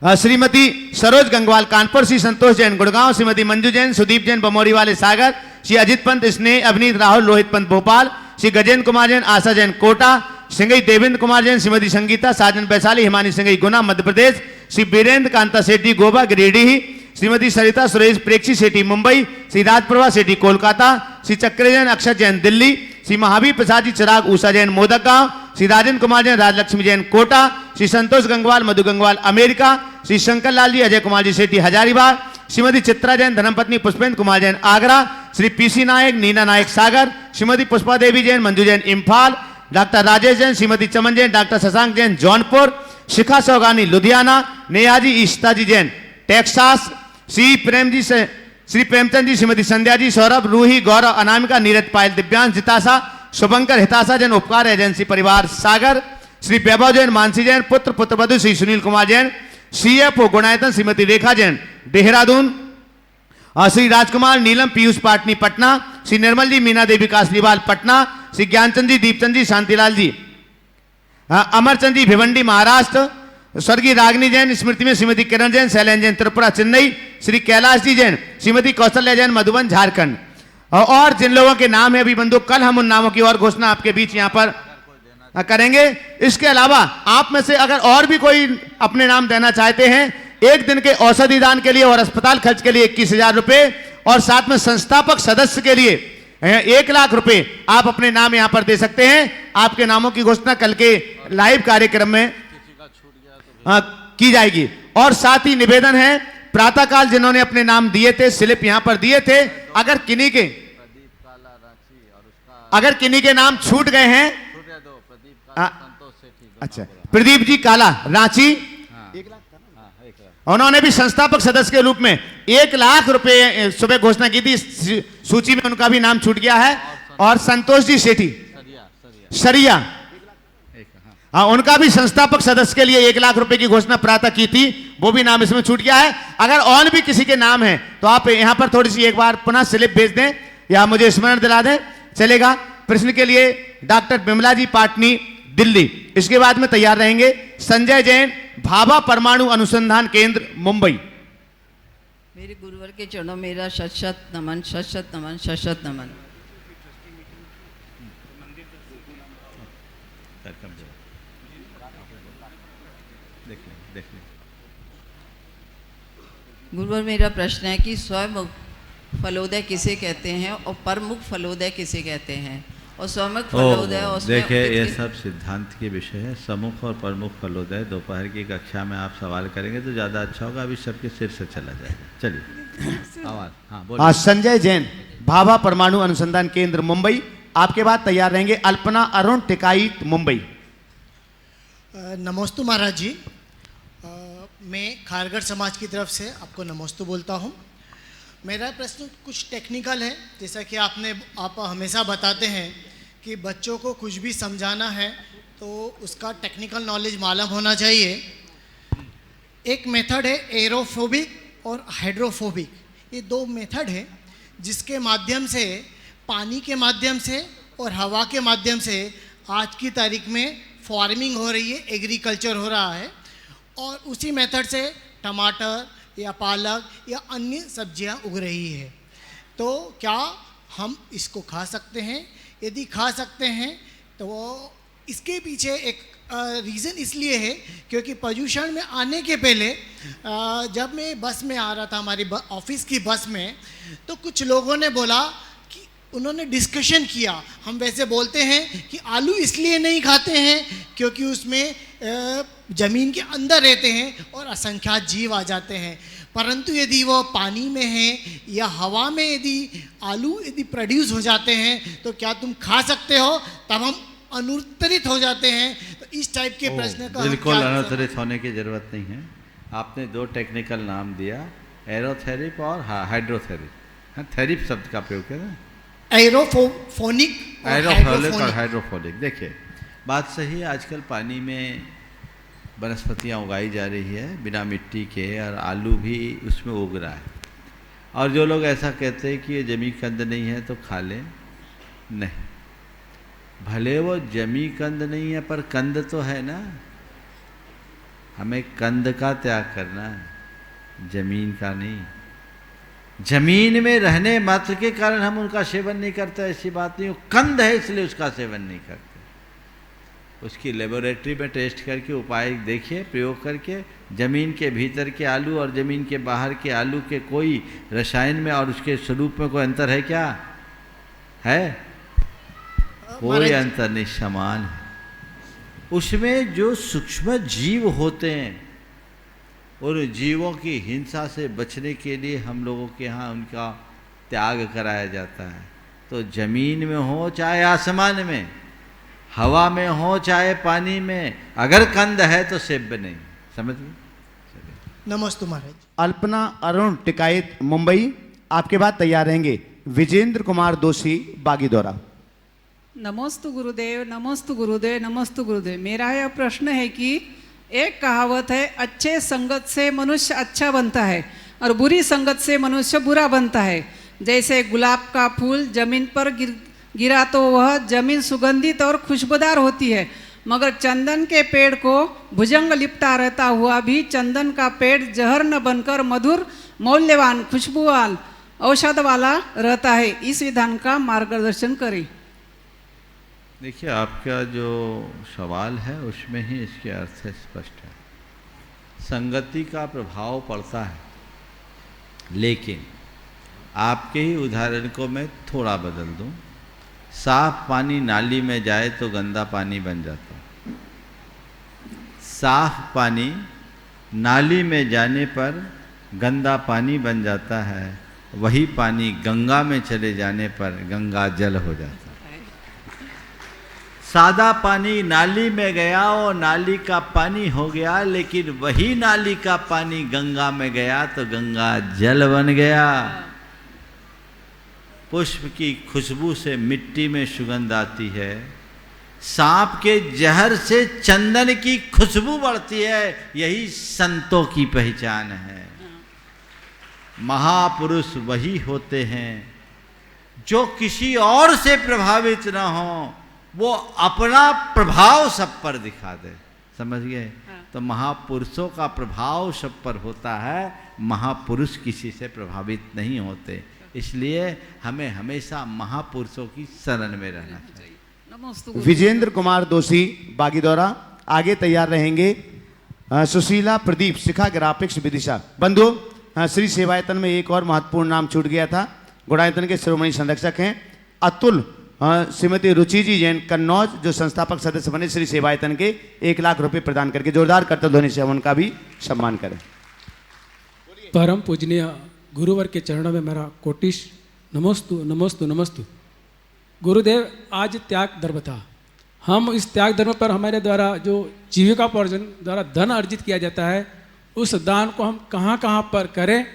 श्रीमती सरोज गंगवाल कानपुर, श्री संतोष जैन गुड़गांव, श्रीमती मंजू जैन सुदीप जैन बमोरी वाले सागर, श्री अजित पंत स्नेह अवनीत राहुल रोहित पंत भोपाल, श्री गजेंद्र कुमार जैन आशा जैन कोटा, सिंगई देवेंद्र कुमार जैन, श्रीमती संगीता साजन वैशाली हिमानी सिंगई गुना मध्य प्रदेश, श्री वीरेंद्र कांता सेठी गोबा गिरिडीह, श्रीमती सरिता सुरेश प्रेक्षी सेठी मुंबई, श्री राजप्रभा सेठी कोलकाता, श्री चक्र जैन अक्षर जैन दिल्ली, श्री महावीर प्रसाद जी चिराग ऊषा जैन मोदक गांव, श्री राजेंद्र कुमार जैन राजलक्ष्मी जैन कोटा, श्री संतोष गंगवाल मधु गंगवाल अमेरिका, श्री शंकर लाल जी अजय कुमार जी सेठी हजारीबाग, श्रीमती चित्रा जैन धर्मपत्नी पुष्पेंद्र कुमार जैन आगरा, श्री पीसी नायक नीना नायक सागर, श्रीमती पुष्पा देवी जैन मंजू जैन इम्फाल, डॉक्टर राजेश जैन, श्रीमती चमन जैन, डॉक्टर शशांक जैन जौनपुर, शिखा सौगानी लुधियाना, नेहाजी इश्ताजी जैन टेक्सास, श्री प्रेमचंद जी, श्रीमती संध्या जी, सौरभ रूही गौरव अनामिका नीरज पायल दिव्यांश जितासा, शुभंकर हितासा जैन उपकार एजेंसी परिवार सागर, श्री वैभव जैन मानसी जैन पुत्र पुत्रवधु श्री सुनील कुमार जैन, CFO गुणायतन श्रीमती रेखा जैन देहरादून, श्री राजकुमार नीलम पीयूष पाटनी पटना, श्री निर्मल जी मीना देवी कासलीवाल पटना, श्री ज्ञानचंद जी दीपचंद जी शांतिलाल जी अमरचंद जी भिवंडी महाराष्ट्र, स्वर्गीय रागनी जैन स्मृति में श्रीमती किरण जैन शैलेन जैन त्रिपुरा चेन्नई, श्री कैलाश जी जैन, श्रीमती कौशल्या जैन मधुबन झारखंड। और जिन लोगों के नाम है अभी बंधु, कल हम उन नामों की और घोषणा आपके बीच यहाँ पर करेंगे। इसके अलावा आप में से अगर और भी कोई अपने नाम देना चाहते हैं, एक दिन के औषधि दान के लिए और अस्पताल खर्च के लिए 21,000 रुपए और साथ में संस्थापक सदस्य के लिए 1 लाख रुपए आप अपने नाम यहां पर दे सकते हैं। आपके नामों की घोषणा कल के लाइव कार्यक्रम में की जाएगी। और साथ ही निवेदन है, प्रातःकाल जिन्होंने अपने नाम दिए थे स्लिप यहां पर दिए थे, अगर किन्हीं के नाम छूट गए हैं, अच्छा प्रदीप जी काला रांची, उन्होंने भी संस्थापक सदस्य के रूप में 1 लाख रुपए सुबह घोषणा की थी, सूची में उनका भी नाम छूट गया है। और संतोष जी सेठी सरिया, हाँ उनका भी संस्थापक सदस्य के लिए 1 लाख रुपए की घोषणा प्रातः की थी, वो भी नाम इसमें छूट गया है। अगर और भी किसी के नाम है तो आप यहां पर थोड़ी सी एक बार पुनः स्लिप भेज दें या मुझे स्मरण दिला दें, चलेगा। प्रश्न के लिए डॉक्टर बिमला जी पाटनी दिल्ली, इसके बाद में तैयार रहेंगे संजय जैन भाभा परमाणु अनुसंधान केंद्र मुंबई। मेरे गुरुवर के चरणों मेरा शत नमन, शत नमन, शत नमन। गुरुवर मेरा प्रश्न है कि स्वयं फलोदय किसे कहते हैं और परमुख फलोदय किसे कहते हैं, और स्वमुख फलोदय और देखिए ये सब सिद्धांत के विषय है। सम्मुख और प्रमुख फलोदय दोपहर की कक्षा में आप सवाल करेंगे तो ज़्यादा अच्छा होगा, अभी सबके सिर से चला जाएगा। चलिए आवाज़, हाँ बोलिए। संजय जैन भाभा परमाणु अनुसंधान केंद्र मुंबई, आपके बाद तैयार रहेंगे अल्पना अरुण टिकाईत मुंबई। नमोस्तु महाराज जी, मैं खारगढ़ समाज की तरफ से आपको नमोस्तु बोलता हूँ। मेरा प्रश्न कुछ टेक्निकल है। जैसा कि आप हमेशा बताते हैं कि बच्चों को कुछ भी समझाना है तो उसका टेक्निकल नॉलेज मालूम होना चाहिए। एक मेथड है एरोफोबिक और हाइड्रोफोबिक, ये 2 मेथड है जिसके माध्यम से पानी के माध्यम से और हवा के माध्यम से आज की तारीख में फार्मिंग हो रही है, एग्रीकल्चर हो रहा है। और उसी मेथड से टमाटर या पालक या अन्य सब्जियां उग रही है। तो क्या हम इसको खा सकते हैं? यदि खा सकते हैं तो इसके पीछे एक रीज़न इसलिए है क्योंकि पोल्यूशन में आने के पहले जब मैं बस में आ रहा था, हमारी ऑफिस की बस में, तो कुछ लोगों ने बोला कि उन्होंने डिस्कशन किया। हम वैसे बोलते हैं कि आलू इसलिए नहीं खाते हैं क्योंकि उसमें ज़मीन के अंदर रहते हैं और असंख्यात जीव आ जाते हैं, परंतु यदि वो पानी में है या हवा में यदि आलू प्रोड्यूस हो जाते हैं तो क्या तुम खा सकते हो? तब हम अनुत्तरित हो जाते हैं। तो इस टाइप के प्रश्न का बिल्कुल अनुत्तरित होने की ज़रूरत नहीं है। आपने 2 टेक्निकल नाम दिया, एरोथेरिप और हाइड्रोथेरिप। हाँ, थेरिप शब्द का प्रयोग है ना, एरोफोनिक और हाइड्रोफोनिक। देखिए बात सही है, आजकल पानी में वनस्पतियाँ उगाई जा रही है बिना मिट्टी के, और आलू भी उसमें उग रहा है। और जो लोग ऐसा कहते हैं कि ये ज़मीन के अंदर नहीं है तो खा लें, नहीं, भले वो जमी कंद नहीं है पर कंद तो है ना। हमें कंद का त्याग करना है, जमीन का नहीं। जमीन में रहने मात्र के कारण हम उनका सेवन नहीं करते, ऐसी बात नहीं। कंद है इसलिए उसका सेवन नहीं करते। उसकी लेबोरेटरी में टेस्ट करके उपाय देखिए, प्रयोग करके, जमीन के भीतर के आलू और जमीन के बाहर के आलू के कोई रसायन में और उसके स्वरूप में कोई अंतर है क्या? है? कोई अंतर नहीं, समान है। उसमें जो सूक्ष्म जीव होते हैं, उन जीवों की हिंसा से बचने के लिए हम लोगों के यहाँ उनका त्याग कराया जाता है। तो जमीन में हो चाहे आसमान में, हवा में हो चाहे पानी में, अगर कंद है तो सेव्य नहीं। समझ गए? नमस्ते महाराज। अल्पना अरुण टिकायत मुंबई, आपके बाद तैयार रहेंगे विजेंद्र कुमार दोषी बागीदौरा। नमोस्तु गुरुदेव, नमोस्तु गुरुदेव, नमोस्तु गुरुदेव। मेरा यह प्रश्न है कि एक कहावत है, अच्छे संगत से मनुष्य अच्छा बनता है और बुरी संगत से मनुष्य बुरा बनता है। जैसे गुलाब का फूल जमीन पर गिरा तो वह जमीन सुगंधित और खुशबूदार होती है, मगर चंदन के पेड़ को भुजंग लिपटा रहता हुआ भी चंदन का पेड़ जहर न बनकर मधुर, मौल्यवान, खुशबूवान, औषध वाला रहता है। इस विधान का मार्गदर्शन करें। देखिए, आपका जो सवाल है उसमें ही इसके अर्थ स्पष्ट है। संगति का प्रभाव पड़ता है, लेकिन आपके ही उदाहरण को मैं थोड़ा बदल दूं। साफ पानी नाली में जाए तो गंदा पानी बन जाता है। साफ पानी नाली में जाने पर गंदा पानी बन जाता है, वही पानी गंगा में चले जाने पर गंगा जल हो जाता है। सादा पानी नाली में गया और नाली का पानी हो गया, लेकिन वही नाली का पानी गंगा में गया तो गंगा जल बन गया। पुष्प की खुशबू से मिट्टी में सुगंध आती है, सांप के जहर से चंदन की खुशबू बढ़ती है। यही संतों की पहचान है। महापुरुष वही होते हैं जो किसी और से प्रभावित ना हो, वो अपना प्रभाव सब पर दिखा दे। समझ गए? तो महापुरुषों का प्रभाव सब पर होता है, महापुरुष किसी से प्रभावित नहीं होते। इसलिए हमें हमेशा महापुरुषों की शरण में रहना चाहिए। विजेंद्र कुमार दोषी बागीदौरा, आगे तैयार रहेंगे सुशीला प्रदीप, शिखा ग्राफिक्स विदिशा। बंधु, श्री सेवायतन में एक और महत्वपूर्ण नाम छूट गया था। गुणायतन के शिरोमणि संरक्षक हैं अतुल श्रीमती रुचि जी जैन कन्नौज, जो संस्थापक सदस्य बने श्री सेवायतन के, 1 लाख रुपए प्रदान करके जोरदार करतल ध्वनि से उनका भी सम्मान करें। परम पूजनीय गुरुवर के चरणों में मेरा कोटिश नमोस्तु नमोस्तु नमोस्तु। गुरुदेव, आज त्याग धर्म था। हम इस त्याग धर्म पर हमारे द्वारा जो जीविकापार्जन द्वारा धन अर्जित किया जाता है, उस दान को हम कहाँ कहाँ पर करें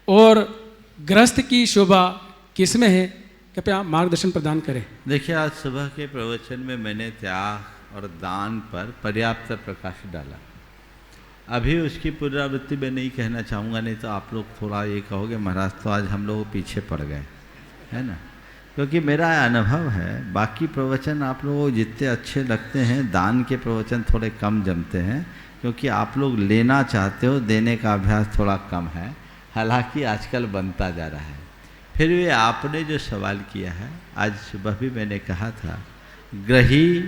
और गृहस्थ की शोभा किसमें है, कृपया मार्गदर्शन प्रदान करें। देखिए, आज सुबह के प्रवचन में मैंने त्याग और दान पर पर्याप्त प्रकाश डाला। अभी उसकी पुनरावृत्ति में नहीं कहना चाहूँगा, नहीं तो आप लोग थोड़ा ये कहोगे महाराज तो आज हम लोग पीछे पड़ गए, है ना। क्योंकि मेरा अनुभव है, बाकी प्रवचन आप लोगों को जितने अच्छे लगते हैं, दान के प्रवचन थोड़े कम जमते हैं, क्योंकि आप लोग लेना चाहते हो, देने का अभ्यास थोड़ा कम है। हालांकि आजकल बनता जा रहा है। फिर भी आपने जो सवाल किया है, आज सुबह भी मैंने कहा था, ग्रही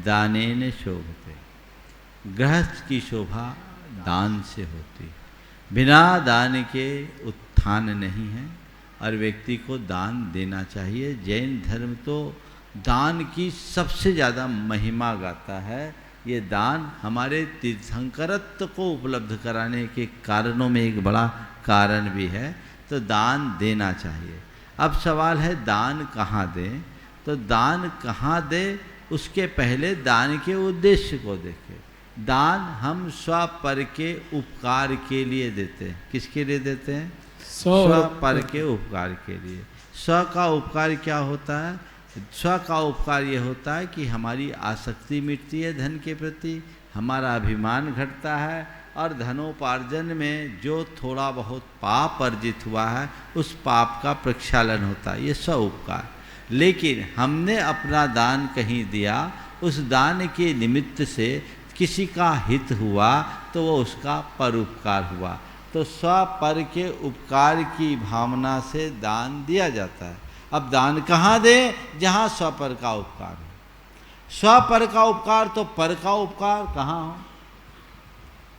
दानेन शोभते, गृहस्थ की शोभा दान से होती। बिना दान के उत्थान नहीं है और व्यक्ति को दान देना चाहिए। जैन धर्म तो दान की सबसे ज़्यादा महिमा गाता है। ये दान हमारे तीर्थंकरत्व को उपलब्ध कराने के कारणों में एक बड़ा कारण भी है, तो दान देना चाहिए। अब सवाल है दान कहाँ दें, तो दान कहाँ दें उसके पहले दान के उद्देश्य को देखें। दान हम स्वपर के उपकार के लिए देते हैं। किसके लिए देते हैं? स्वपर के उपकार के लिए। स्व का उपकार क्या होता है? स्व का उपकार ये होता है कि हमारी आसक्ति मिटती है धन के प्रति, हमारा अभिमान घटता है और धनोपार्जन में जो थोड़ा बहुत पाप अर्जित हुआ है उस पाप का प्रक्षालन होता है। ये स्व उपकार। लेकिन हमने अपना दान कहीं दिया, उस दान के निमित्त से किसी का हित हुआ तो वो उसका परोपकार हुआ। तो स्वपर के उपकार की भावना से दान दिया जाता है। अब दान कहाँ दें? जहाँ स्वपर का उपकार हो। स्वपर का उपकार तो पर का उपकार कहाँ हो?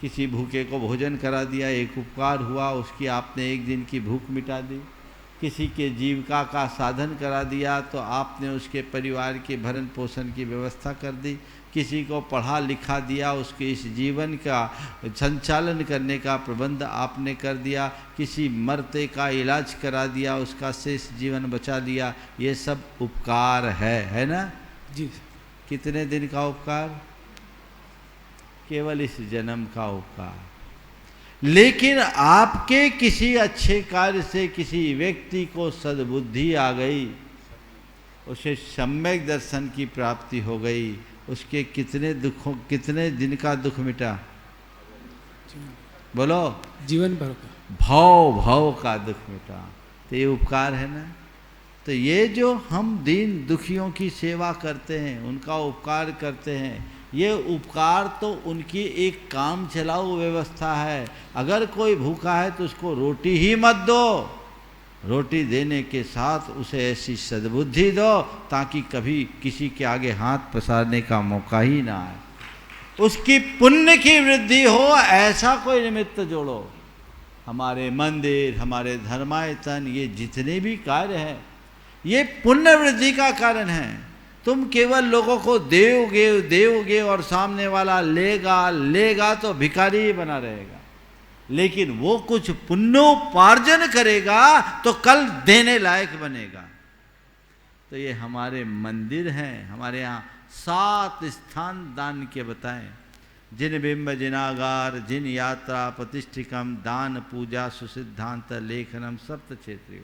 किसी भूखे को भोजन करा दिया, एक उपकार हुआ, उसकी आपने एक दिन की भूख मिटा दी। किसी के जीविका का साधन करा दिया तो आपने उसके परिवार के भरण पोषण की व्यवस्था कर दी। किसी को पढ़ा लिखा दिया, उसके इस जीवन का संचालन करने का प्रबंध आपने कर दिया। किसी मरते का इलाज करा दिया, उसका शेष जीवन बचा लिया। ये सब उपकार है ना जी। कितने दिन का उपकार? केवल इस जन्म का उपकार। लेकिन आपके किसी अच्छे कार्य से किसी व्यक्ति को सद्बुद्धि आ गई, उसे सम्यक दर्शन की प्राप्ति हो गई, उसके कितने दिन का दुख मिटा? बोलो। जीवन भर का भाव का दुख मिटा। तो ये उपकार है ना। तो ये जो हम दीन दुखियों की सेवा करते हैं, उनका उपकार करते हैं, ये उपकार तो उनकी एक काम चलाऊ व्यवस्था है। अगर कोई भूखा है तो उसको रोटी ही मत दो, रोटी देने के साथ उसे ऐसी सद्बुद्धि दो ताकि कभी किसी के आगे हाथ पसारने का मौका ही ना आए, उसकी पुण्य की वृद्धि हो, ऐसा कोई निमित्त जोड़ो। हमारे मंदिर, हमारे धर्मायतन, ये जितने भी कार्य हैं ये पुण्य वृद्धि का कारण है। तुम केवल लोगों को देओगे और सामने वाला लेगा तो भिखारी ही बना रहेगा। लेकिन वो कुछ पुण्योपार्जन करेगा तो कल देने लायक बनेगा। तो ये हमारे मंदिर हैं, हमारे यहाँ 7 स्थान दान के बताएं। जिन बिंब जिनागार जिन यात्रा प्रतिष्ठिकम दान पूजा सुसिद्धांत लेखनम सप्त क्षेत्रीय।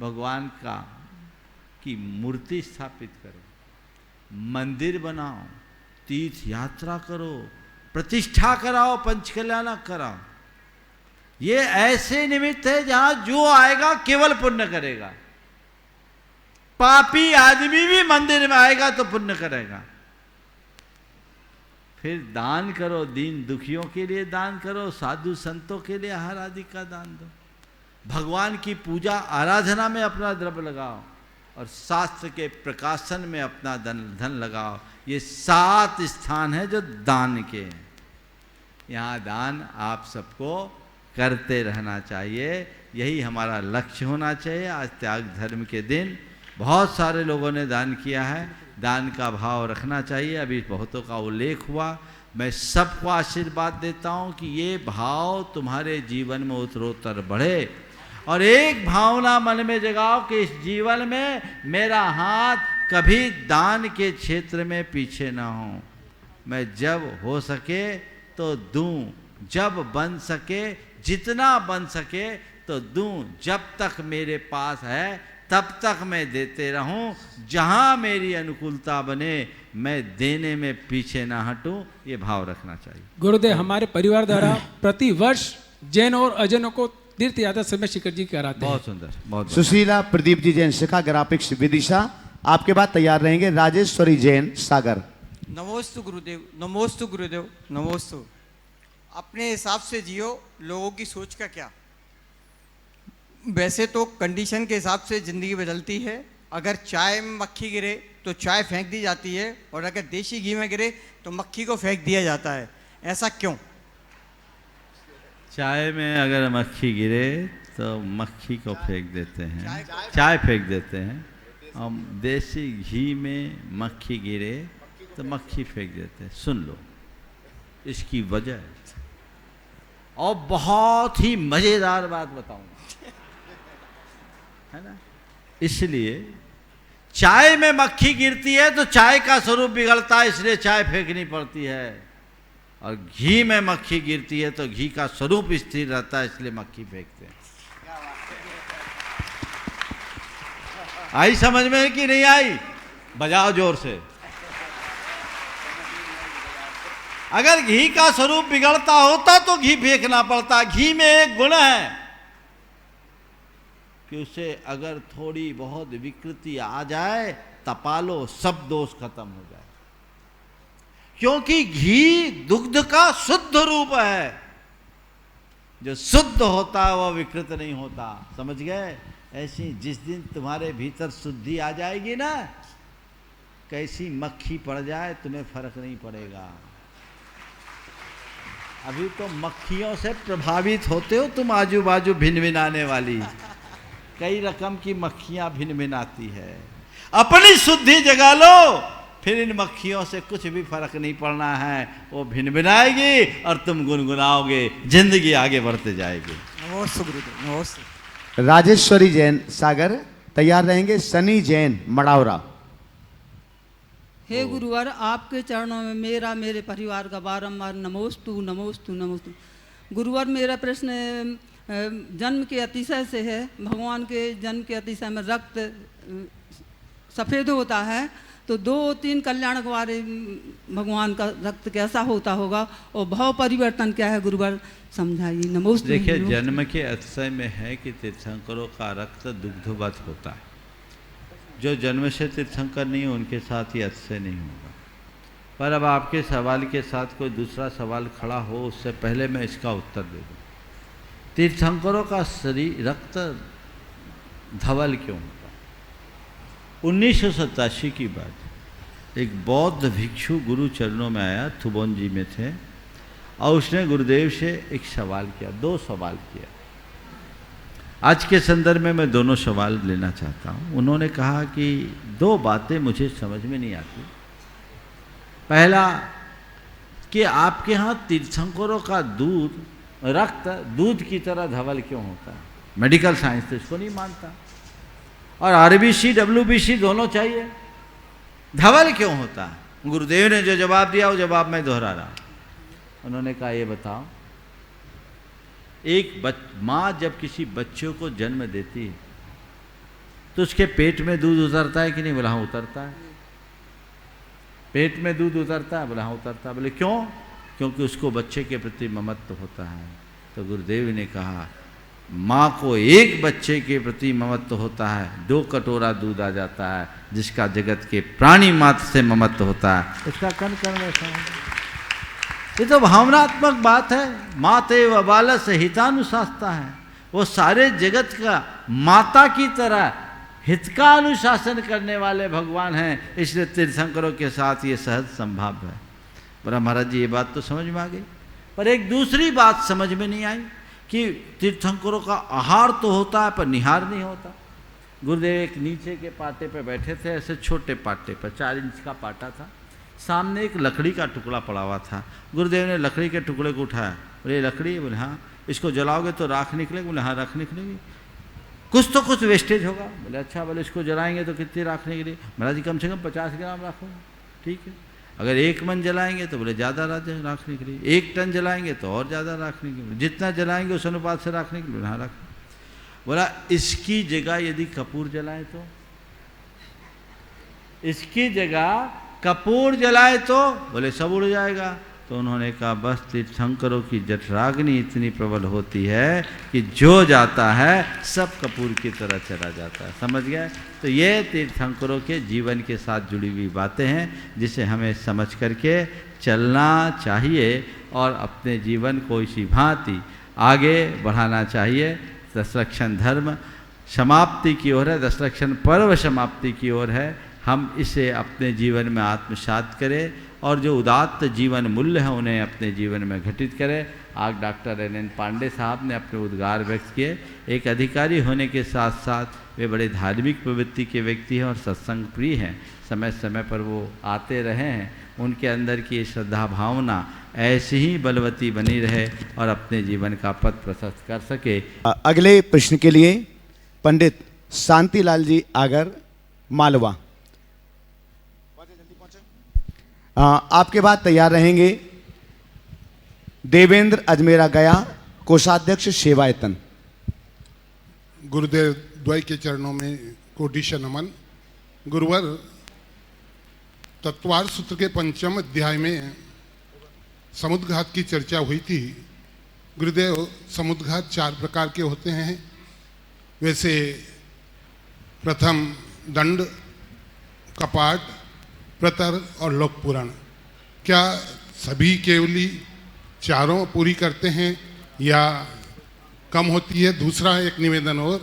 भगवान का की मूर्ति स्थापित करो, मंदिर बनाओ, तीर्थ यात्रा करो, प्रतिष्ठा कराओ, पंचकल्याणक कराओ। ये ऐसे निमित्त है जहां जो आएगा केवल पुण्य करेगा। पापी आदमी भी मंदिर में आएगा तो पुण्य करेगा। फिर दान करो, दीन दुखियों के लिए दान करो, साधु संतों के लिए आहार आदि का दान दो। भगवान की पूजा आराधना में अपना द्रव्य लगाओ और शास्त्र के प्रकाशन में अपना धन लगाओ। ये 7 स्थान है जो दान के हैं। यहाँ दान आप सबको करते रहना चाहिए, यही हमारा लक्ष्य होना चाहिए। आज त्याग धर्म के दिन बहुत सारे लोगों ने दान किया है, दान का भाव रखना चाहिए। अभी बहुतों का उल्लेख हुआ। मैं सबको आशीर्वाद देता हूँ कि ये भाव तुम्हारे जीवन में उत्तरोत्तर बढ़े और एक भावना मन में जगाओ कि इस जीवन में मेरा हाथ कभी दान के क्षेत्र में पीछे ना हो। मैं जब हो सके तो दूं, जब बन सके, जितना बन सके तो दूं। जब तक मेरे पास है तब तक मैं देते रहूं। जहां मेरी अनुकूलता बने मैं देने में पीछे ना हटूं। ये भाव रखना चाहिए। गुरुदेव, हमारे परिवार द्वारा प्रति वर्ष जैन और अजैनों को तीर्थ यात्रा समय शिखर जी कराते हैं। बहुत सुंदर, बहुत सुशीला प्रदीप जी जैन शिखा ग्राफिक्स विदिशा। आपके बाद तैयार रहेंगे राजेश्वरी जैन सागर। नमोस्तु गुरुदेव, नमोस्तु गुरुदेव, नमोस्तु। अपने हिसाब से जियो, लोगों की सोच का क्या। वैसे तो कंडीशन के हिसाब से ज़िंदगी बदलती है। अगर चाय में मक्खी गिरे तो चाय फेंक दी जाती है और अगर देसी घी में गिरे तो मक्खी को फेंक दिया जाता है। ऐसा क्यों? चाय में अगर मक्खी गिरे तो मक्खी को फेंक देते हैं, चाय फेंक देते हैं। और देसी घी में मक्खी गिरे तो मक्खी फेंक देते हैं। सुन लो इसकी वजह। और बहुत ही मज़ेदार बात बताऊंगा, है ना। इसलिए चाय में मक्खी गिरती है तो चाय का स्वरूप बिगड़ता है, इसलिए चाय फेंकनी पड़ती है। और घी में मक्खी गिरती है तो घी का स्वरूप स्थिर रहता है, इसलिए मक्खी फेंकते हैं। आई समझ में कि नहीं आई? बजाओ जोर से। अगर घी का स्वरूप बिगड़ता होता तो घी फेंकना पड़ता। घी में एक गुण है, कि उसे अगर थोड़ी बहुत विकृति आ जाए तपा लो, सब दोष खत्म हो जाए। क्योंकि घी दुग्ध का शुद्ध रूप है, जो शुद्ध होता है वह विकृत नहीं होता। समझ गए? ऐसी जिस दिन तुम्हारे भीतर शुद्धि आ जाएगी ना, कैसी मक्खी पड़ जाए तुम्हें फर्क नहीं पड़ेगा। अभी तो मक्खियों से प्रभावित होते हो तुम, आजू बाजू भिन भिनाने वाली कई रकम की मक्खियां भिन भिनाती है। अपनी शुद्धि जगा लो, फिर इन मक्खियों से कुछ भी फर्क नहीं पड़ना है। वो भिन भिनाएगी और तुम गुनगुनाओगे, जिंदगी आगे बढ़ते जाएगी। नमस्ते गुरुदेव, नमस्ते। राजेश्वरी जैन सागर तैयार रहेंगे। सनी जैन मड़ावरा। हे गुरुवर, आपके चरणों में मेरा मेरे परिवार का बारंबार नमोस्तु नमोस्तु नमोस्तु। गुरुवर, मेरा प्रश्न जन्म के अतिशय से है। भगवान के जन्म के अतिशय में रक्त सफ़ेद होता है, तो 2-3 कल्याणक वाले भगवान का रक्त कैसा होता होगा और भाव परिवर्तन क्या है गुरुवर, समझाइए। नमोस्तु। देखिए, जन्म के अतिशय में है कि तीर्थंकरों का रक्त दुग्धवत होता है। जो जन्म से तीर्थंकर नहीं है उनके साथ ये अतिशय नहीं होगा। पर अब आपके सवाल के साथ कोई दूसरा सवाल खड़ा हो, उससे पहले मैं इसका उत्तर दे दूँ। तीर्थंकरों का शरीर रक्त धवल क्यों होता? 1987 की बात, एक बौद्ध भिक्षु गुरु चरणों में आया, थुबोंजी में थे, और उसने गुरुदेव से एक सवाल किया, 2 सवाल किया। आज के संदर्भ में मैं दोनों सवाल लेना चाहता हूँ। उन्होंने कहा कि 2 बातें मुझे समझ में नहीं आती। पहला कि आपके यहाँ तीर्थंकरों का दूध, रक्त दूध की तरह धवल क्यों होता है? मेडिकल साइंस तो इसको नहीं मानता, और आरबीसी डब्ल्यूबीसी दोनों चाहिए, धवल क्यों होता है? गुरुदेव ने जो जवाब दिया वो जवाब मैं दोहरा रहा हूँ। उन्होंने कहा, ये बताओ, एक माँ जब किसी बच्चे को जन्म देती है तो उसके पेट में दूध उतरता है कि नहीं? बोला हाँ उतरता है। पेट में दूध उतरता है? बोला हाँ उतरता है। बोले क्यों? क्योंकि उसको बच्चे के प्रति ममत्व होता है। तो गुरुदेव ने कहा, माँ को एक बच्चे के प्रति ममत्व होता है, 2 कटोरा दूध आ जाता है, जिसका जगत के प्राणी मात्र से ममत्व होता है, उसका कण कण वैसा है। ये तो भावनात्मक बात है। माते व बालस हितानुशासता है, वो सारे जगत का माता की तरह हित का अनुशासन करने वाले भगवान हैं। इसलिए तीर्थंकरों के साथ ये सहज संभव है। बोला महाराज जी, ये बात तो समझ में आ गई, पर एक दूसरी बात समझ में नहीं आई कि तीर्थंकरों का आहार तो होता है पर निहार नहीं होता। गुरुदेव एक नीचे के पाटे पे बैठे थे, ऐसे छोटे पाटे पर, 4 इंच का पाटा था, सामने एक लकड़ी का टुकड़ा पड़ा हुआ था। गुरुदेव ने लकड़ी के टुकड़े को उठाया, बोले लकड़ी? बोले हाँ। इसको जलाओगे तो राख निकलेगी? बोले हाँ राख निकलेगी। कुछ तो कुछ वेस्टेज होगा? बोले अच्छा। बोले इसको जलाएंगे तो कितनी राख निकलेगी? महाराज जी कम से कम 50 ग्राम राख होगा। ठीक है। अगर 1 मन जलाएंगे तो बोले ज़्यादा राख निकलेगी। 1 टन जलाएंगे तो और ज़्यादा राख निकलेगी। जितना जलाएंगे उस अनुपात से राख निकलेगी। हाँ राख। बोला इसकी जगह यदि कपूर जलाए तो? इसकी जगह कपूर जलाए तो? बोले सब उड़ जाएगा। तो उन्होंने कहा बस तीर्थंकरों की जठराग्नि इतनी प्रबल होती है कि जो जाता है सब कपूर की तरह चला जाता है। समझ गए? तो ये तीर्थंकरों के जीवन के साथ जुड़ी हुई बातें हैं, जिसे हमें समझ करके चलना चाहिए और अपने जीवन को इसी भांति आगे बढ़ाना चाहिए। दशलक्षण धर्म समाप्ति की ओर है, दशलक्षण पर्व समाप्ति की ओर है। हम इसे अपने जीवन में आत्मसात करें और जो उदात्त जीवन मूल्य है उन्हें अपने जीवन में घटित करें। आज डॉक्टर NN पांडे साहब ने अपने उद्गार व्यक्त किए। एक अधिकारी होने के साथ साथ वे बड़े धार्मिक प्रवृत्ति के व्यक्ति हैं और सत्संग प्रिय हैं। समय समय पर वो आते रहे हैं। उनके अंदर की श्रद्धा भावना ऐसी ही बलवती बनी रहे और अपने जीवन का पथ प्रशस्त कर सके। अगले प्रश्न के लिए पंडित शांतिलाल जी आगर मालवा, आपके बाद तैयार रहेंगे देवेंद्र अजमेरा गया, कोषाध्यक्ष सेवायतन। गुरुदेव द्वय के चरणों में कोटिश नमन। गुरुवर, तत्वार सूत्र के 5वें अध्याय में समुद्घात की चर्चा हुई थी। गुरुदेव, समुद्घात 4 प्रकार के होते हैं। वैसे प्रथम दंड, कपाट, प्रतर और लोक पुराण, क्या सभी केवली चारों पूरी करते हैं या कम होती है? दूसरा एक निवेदन और,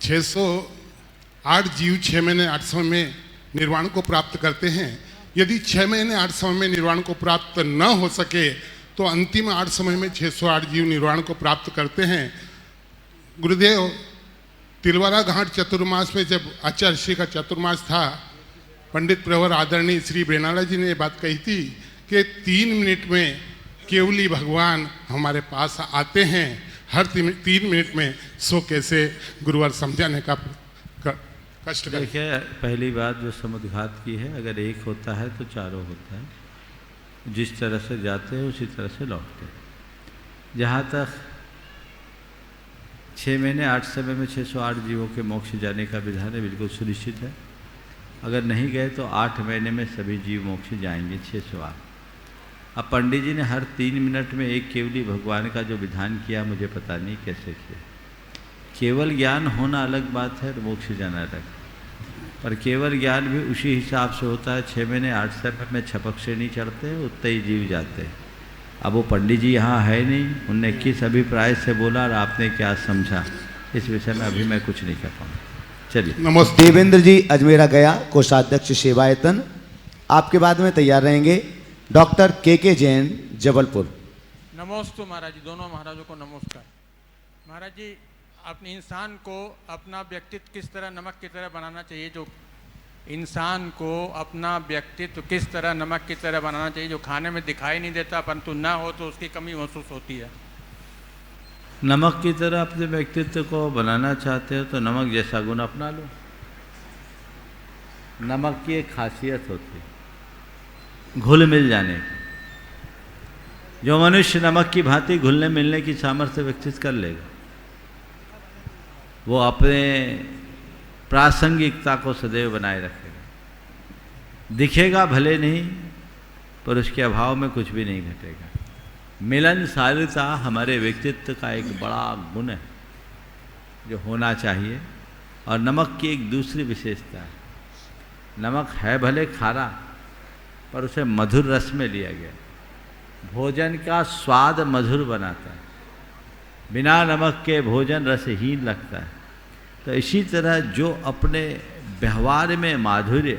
608 जीव 6 महीने 8 समय में निर्वाण को प्राप्त करते हैं। यदि 6 महीने 8 समय में निर्वाण को प्राप्त न हो सके तो अंतिम 8 समय में 608 जीव निर्वाण को प्राप्त करते हैं। गुरुदेव, तिलवारा घाट चतुर्मास में जब आचार्य श्री का चतुर्मास था, पंडित प्रवर आदरणीय श्री ब्रेनाला जी ने ये बात कही थी कि 3 मिनट में केवली भगवान हमारे पास आते हैं, हर 3 मिनट में। सो कैसे गुरुवार समझाने का कष्ट कर। देखिए, पहली बात जो समुद्घात की है, अगर एक होता है तो चारों होता है। जिस तरह से जाते हैं उसी तरह से लौटते हैं। जहाँ तक 6 महीने 8 समय में 608 जीवों के मोक्ष जाने का विधान है, बिल्कुल सुनिश्चित है। अगर नहीं गए तो 8 महीने में सभी जीव मोक्ष जाएंगे, 608। अब पंडित जी ने हर 3 मिनट में एक केवली भगवान का जो विधान किया, मुझे पता नहीं कैसे किया। केवल ज्ञान होना अलग बात है और मोक्ष जाना अलग, पर केवल ज्ञान भी उसी हिसाब से होता है। 6 महीने 8 समय में छपक से नहीं चढ़ते, उतने ही जीव जाते हैं। अब वो पंडित जी यहाँ है नहीं, उनने किस अभिप्राय से बोला और आपने क्या समझा, इस विषय में अभी मैं कुछ नहीं कर पाऊँगा। चलिए। नमस्ते। देवेंद्र जी अजमेरा गया, कोषाध्यक्ष सेवायतन, आपके बाद में तैयार रहेंगे डॉक्टर के जैन जबलपुर। नमोस्तु महाराज जी, दोनों महाराजों को नमस्कार। महाराज जी, अपने इंसान को अपना व्यक्तित्व किस तरह नमक की तरह बनाना चाहिए? जो इंसान को अपना व्यक्तित्व किस तरह नमक की तरह बनाना चाहिए, जो खाने में दिखाई नहीं देता परंतु ना हो तो उसकी कमी महसूस होती है? नमक की तरह अपने व्यक्तित्व को बनाना चाहते हो तो नमक जैसा गुण अपना लो। नमक की एक खासियत होती है घुल मिल जाने की। जो मनुष्य नमक की भांति घुलने मिलने की सामर्थ्य विकसित कर लेगा, वो अपने प्रासंगिकता को सदैव बनाए रखेगा। दिखेगा भले नहीं, पर उसके अभाव में कुछ भी नहीं घटेगा। मिलनसारिता हमारे व्यक्तित्व का एक बड़ा गुण है जो होना चाहिए। और नमक की एक दूसरी विशेषता है, नमक है भले खारा, पर उसे मधुर रस में लिया गया। भोजन का स्वाद मधुर बनाता है, बिना नमक के भोजन रसहीन लगता है। तो इसी तरह जो अपने व्यवहार में माधुर्य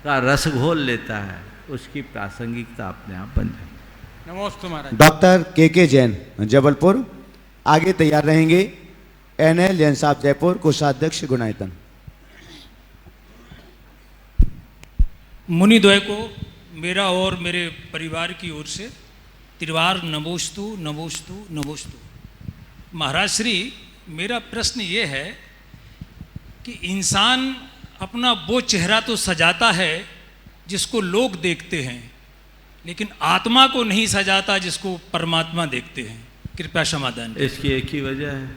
का रस घोल लेता है, उसकी प्रासंगिकता अपने आप बन जाती है। नमस्ते महाराज। डॉक्टर के जैन जबलपुर, आगे तैयार रहेंगे NL जैन साहब जयपुर, कोषाध्यक्ष गुणायतन। मुनिद्वय को मेरा और मेरे परिवार की ओर से त्रिवार नमोस्तु नमोस्तु नमोस्तु। महाराज श्री, मेरा प्रश्न ये है कि इंसान अपना वो चेहरा तो सजाता है जिसको लोग देखते हैं, लेकिन आत्मा को नहीं सजाता जिसको परमात्मा देखते हैं। कृपया समाधान। इसकी एक ही वजह है,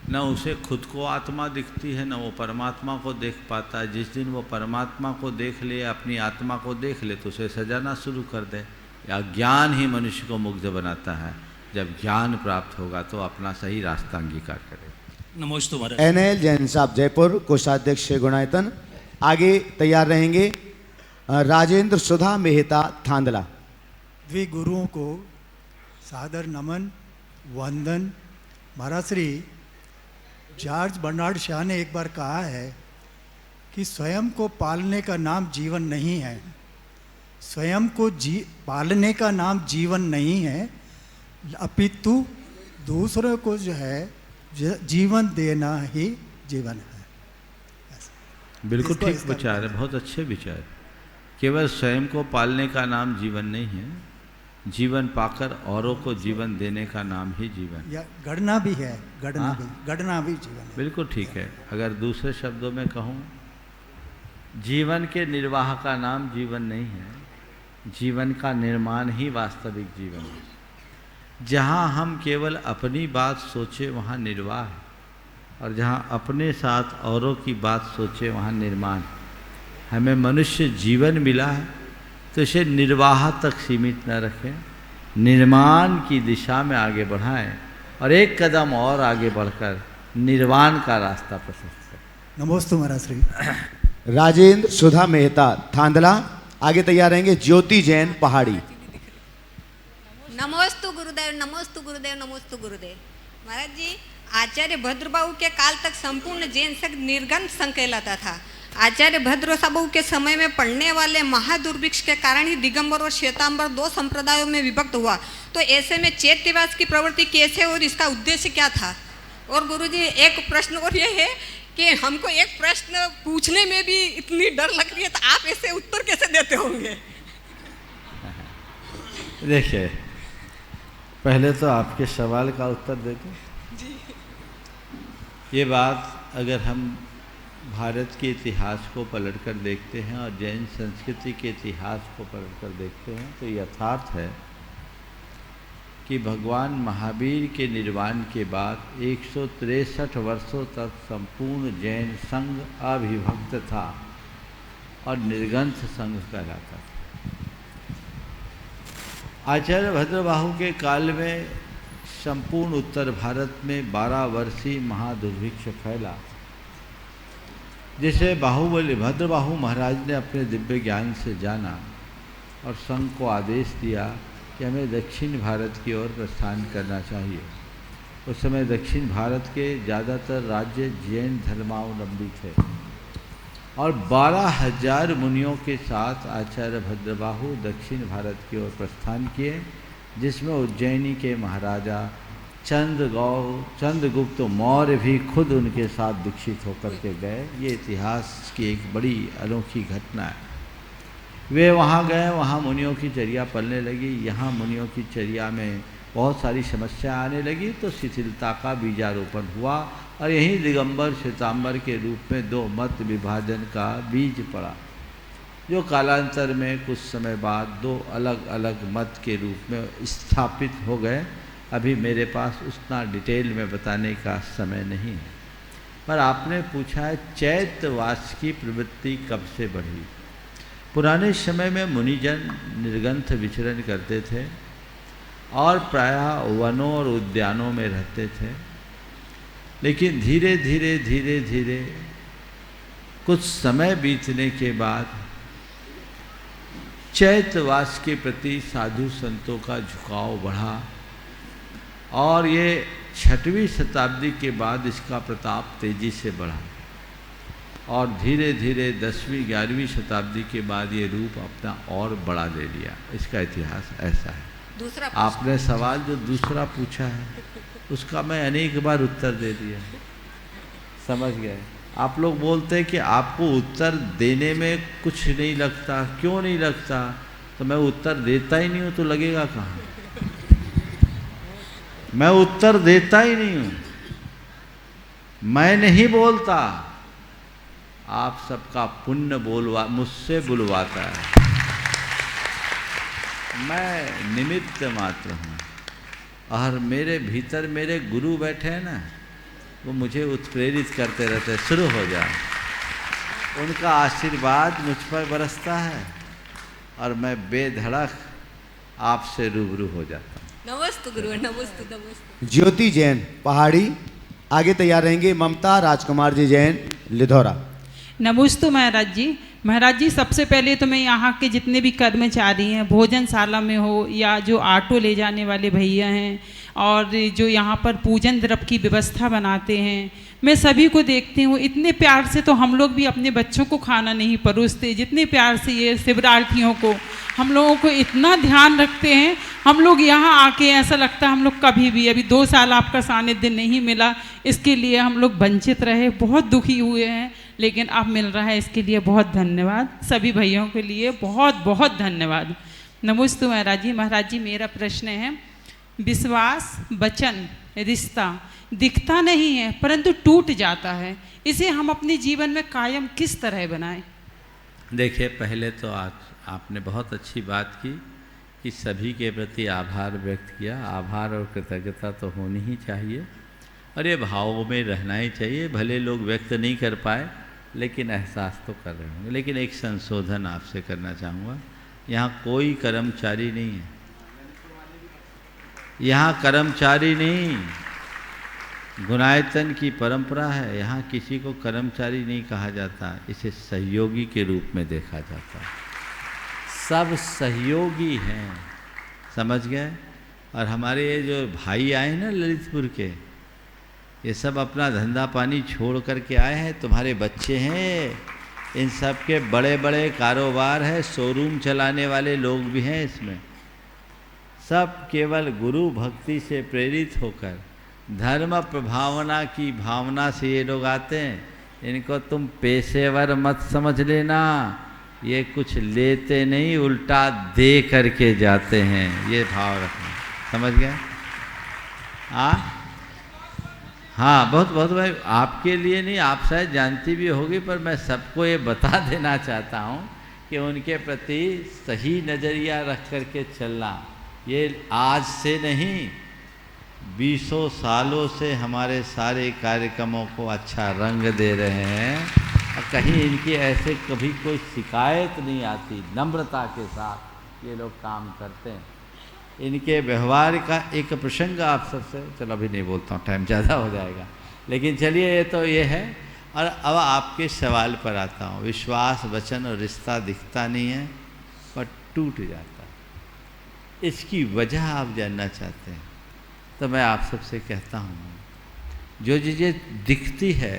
न उसे खुद को आत्मा दिखती है, न वो परमात्मा को देख पाता है। जिस दिन वो परमात्मा को देख ले, अपनी आत्मा को देख ले, तो उसे सजाना शुरू कर दे। या ज्ञान ही मनुष्य को मुग्ध बनाता है। जब ज्ञान प्राप्त होगा तो अपना सही रास्ता अंगीकार करेगा। नमोस्तु महाराज। NL जैन साहब जयपुर, कोषाध्यक्ष गुणायतन, आगे तैयार रहेंगे राजेंद्र सुधा मेहता थांदला। द्वि गुरुओं को सादर नमन वंदन। महाराज श्री, जॉर्ज बर्नार्ड शॉ ने एक बार कहा है कि स्वयं को पालने का नाम जीवन नहीं है। स्वयं को पालने का नाम जीवन नहीं है, अपितु दूसरों को जो है जीवन देना ही जीवन है। बिल्कुल ठीक विचार है, बहुत अच्छे विचार। केवल स्वयं को पालने का नाम जीवन नहीं है, जीवन पाकर औरों को जीवन देने का नाम ही जीवन। या गढ़ना भी है, गढ़ना भी जीवन है। बिल्कुल ठीक है। अगर दूसरे शब्दों में कहूँ, जीवन के निर्वाह का नाम जीवन नहीं है, जीवन का निर्माण ही वास्तविक जीवन है। जहाँ हम केवल अपनी बात सोचे वहाँ निर्वाह है, और जहाँ अपने साथ औरों की बात सोचे वहाँ निर्माण। हमें मनुष्य जीवन मिला है तो इसे निर्वाह तक सीमित न रखें, निर्माण की दिशा में आगे बढ़ाएं और एक कदम और आगे बढ़कर निर्वाण का रास्ता प्रशस्त करे। नमोस्तु महाराज श्री। राजेंद्र सुधा मेहता थांदला, आगे तैयार रहेंगे ज्योति जैन पहाड़ी। नमोस्तु गुरुदेव, नमोस्तु गुरुदेव, नमोस्तु गुरुदेव। महाराज जी, आचार्य भद्रबाहु के काल तक संपूर्ण जैन संघ निर्गंथ संघ कहलाता था। आचार्य भद्रबाहु के समय में पड़ने वाले महादुर्भिक्ष के कारण ही दिगंबर और श्वेतांबर दो संप्रदायों में विभक्त हुआ। तो ऐसे में चैत्यवास की प्रवृत्ति कैसे और इसका उद्देश्य क्या था? और गुरुजी एक प्रश्न और ये है कि हमको एक प्रश्न पूछने में भी इतनी डर लग रही है, तो आप ऐसे उत्तर कैसे देते होंगे? देखिए, पहले तो आपके सवाल का उत्तर देते। ये बात अगर हम भारत के इतिहास को पलटकर देखते हैं और जैन संस्कृति के इतिहास को पलटकर देखते हैं तो यथार्थ है कि भगवान महावीर के निर्वाण के बाद 163 वर्षों तक संपूर्ण जैन संघ अविभक्त था और निर्गंथ संघ कहलाता था। आचार्य भद्रबाहु के काल में संपूर्ण उत्तर भारत में 12 वर्षीय महादुर्भिक्ष फैला, जिसे बाहुबली भद्रबाहु महाराज ने अपने दिव्य ज्ञान से जाना और संघ को आदेश दिया कि हमें दक्षिण भारत की ओर प्रस्थान करना चाहिए। उस समय दक्षिण भारत के ज़्यादातर राज्य जैन धर्मावलंबी थे और 12,000 मुनियों के साथ आचार्य भद्रबाहु दक्षिण भारत की ओर प्रस्थान किए, जिसमें उज्जैनी के महाराजा चंद्रगुप्त मौर्य भी खुद उनके साथ दीक्षित होकर के गए। ये इतिहास की एक बड़ी अनोखी घटना है। वे वहाँ गए, वहाँ मुनियों की चर्या पलने लगी। यहाँ मुनियों की चर्या में बहुत सारी समस्या आने लगी तो शिथिलता का बीजारोपण हुआ और यहीं दिगंबर श्वेतांबर के रूप में दो मत विभाजन का बीज पड़ा, जो कालांतर में कुछ समय बाद दो अलग अलग मत के रूप में स्थापित हो गए। अभी मेरे पास उतना डिटेल में बताने का समय नहीं है, पर आपने पूछा है चैत्यवास की प्रवृत्ति कब से बढ़ी। पुराने समय में मुनिजन निर्गंथ विचरण करते थे और प्रायः वनों और उद्यानों में रहते थे, लेकिन धीरे धीरे धीरे धीरे कुछ समय बीतने के बाद चैत्यवास के प्रति साधु संतों का झुकाव बढ़ा और ये 6वीं शताब्दी के बाद इसका प्रताप तेजी से बढ़ा और धीरे धीरे 10वीं 11वीं शताब्दी के बाद ये रूप अपना और बढ़ा ले लिया। इसका इतिहास ऐसा है। दूसरा आपने सवाल जो दूसरा पूछा है उसका मैं अनेक बार उत्तर दे दिया, समझ गए। आप लोग बोलते हैं कि आपको उत्तर देने में कुछ नहीं लगता, क्यों नहीं लगता? तो मैं उत्तर देता ही नहीं हूँ तो लगेगा कहाँ? मैं उत्तर देता ही नहीं हूँ, मैं नहीं बोलता, आप सबका पुण्य मुझसे बुलवाता है। मैं निमित्त मात्र हूँ और मेरे भीतर मेरे गुरु बैठे हैं ना, वो मुझे उत्प्रेरित करते रहते, शुरू हो जाए। उनका आशीर्वाद मुझ पर बरसता है और मैं बेधड़क आपसे रूबरू हो जाता हूँ। नमस्ते गुरु, नमस्ते नमस्ते। ज्योति जैन पहाड़ी, आगे तैयार रहेंगे ममता राजकुमार जी जैन लिधौरा। नमोस्तु महाराज जी। महाराज जी, सबसे पहले तो मैं यहाँ के जितने भी कर्मचारी हैं, भोजनशाला में हो या जो ऑटो ले जाने वाले भैया हैं और जो यहाँ पर पूजन द्रव्य की व्यवस्था बनाते हैं, मैं सभी को देखती हूँ। इतने प्यार से तो हम लोग भी अपने बच्चों को खाना नहीं परोसते, जितने प्यार से ये शिवरार्थियों को हम लोगों को इतना ध्यान रखते हैं। हम लोग यहाँ आके ऐसा लगता है हम लोग कभी भी, अभी 2 साल आपका सानिध्य नहीं मिला, इसके लिए हम लोग वंचित रहे, बहुत दुखी हुए हैं, लेकिन अब मिल रहा है, इसके लिए बहुत धन्यवाद। सभी भाइयों के लिए बहुत बहुत धन्यवाद। नमस्ते महाराज जी। महाराज जी, मेरा प्रश्न है, विश्वास, वचन, रिश्ता दिखता नहीं है परंतु टूट जाता है, इसे हम अपने जीवन में कायम किस तरह बनाएं? देखिए, पहले तो आज आपने बहुत अच्छी बात की कि सभी के प्रति आभार व्यक्त किया। आभार और कृतज्ञता तो होनी ही चाहिए और ये भावों में रहना ही चाहिए। भले लोग व्यक्त नहीं कर पाए लेकिन एहसास तो कर रहे होंगे। लेकिन एक संशोधन आपसे करना चाहूँगा, यहाँ कोई कर्मचारी नहीं है, यहाँ कर्मचारी नहीं, गुणायतन की परंपरा है, यहाँ किसी को कर्मचारी नहीं कहा जाता, इसे सहयोगी के रूप में देखा जाता है। सब सहयोगी हैं, समझ गए। और हमारे ये जो भाई आए ना ललितपुर के, ये सब अपना धंधा पानी छोड़ करके आए हैं, तुम्हारे बच्चे हैं, इन सब के बड़े बड़े कारोबार है, शोरूम चलाने वाले लोग भी हैं इसमें। सब केवल गुरु भक्ति से प्रेरित होकर धर्म प्रभावना की भावना से ये लोग आते हैं। इनको तुम पेशेवर मत समझ लेना, ये कुछ लेते नहीं, उल्टा दे करके जाते हैं, ये भाव रखना, समझ गए। हाँ, बहुत बहुत भाई आपके लिए नहीं, आप शायद जानती भी होगी, पर मैं सबको ये बता देना चाहता हूँ कि उनके प्रति सही नज़रिया रख करके चलना। ये आज से नहीं, 20 सालों से हमारे सारे कार्यक्रमों को अच्छा रंग दे रहे हैं, और कहीं इनकी ऐसे कभी कोई शिकायत नहीं आती। नम्रता के साथ ये लोग काम करते हैं। इनके व्यवहार का एक प्रसंग आप सबसे, चलो अभी नहीं बोलता हूँ, टाइम ज़्यादा हो जाएगा, लेकिन चलिए ये तो ये है। और अब आपके सवाल पर आता हूँ। विश्वास, वचन और रिश्ता दिखता नहीं है पर टूट जाता है, इसकी वजह आप जानना चाहते हैं तो मैं आप सबसे कहता हूँ, जो चीज़ें दिखती है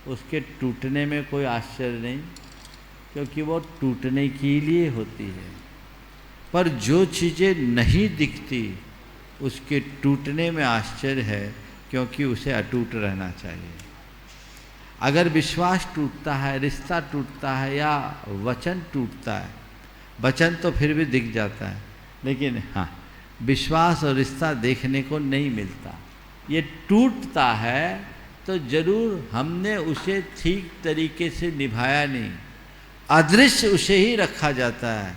उसके टूटने में कोई आश्चर्य नहीं, क्योंकि वो टूटने के लिए होती है। पर जो चीज़ें नहीं दिखती उसके टूटने में आश्चर्य है, क्योंकि उसे अटूट रहना चाहिए। अगर विश्वास टूटता है, रिश्ता टूटता है या वचन टूटता है, वचन तो फिर भी दिख जाता है, लेकिन हाँ, विश्वास और रिश्ता देखने को नहीं मिलता। ये टूटता है तो जरूर हमने उसे ठीक तरीके से निभाया नहीं, अदृश्य उसे ही रखा जाता है,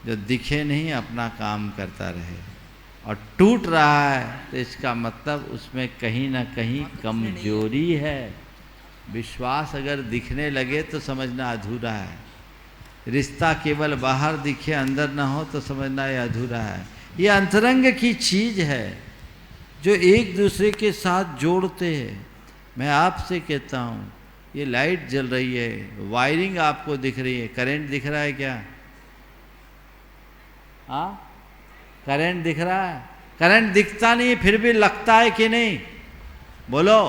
जो दिखे नहीं अपना काम करता रहे। और टूट रहा है तो इसका मतलब उसमें कहीं ना कहीं कमजोरी है। विश्वास अगर दिखने लगे तो समझना अधूरा है, रिश्ता केवल बाहर दिखे अंदर ना हो तो समझना ये अधूरा है। ये अंतरंग की चीज़ है जो एक दूसरे के साथ जोड़ते हैं। मैं आपसे कहता हूँ, ये लाइट जल रही है, वायरिंग आपको दिख रही है, करंट दिख रहा है क्या? हाँ, करंट दिख रहा है? करंट दिखता नहीं फिर भी लगता है कि नहीं? बोलो।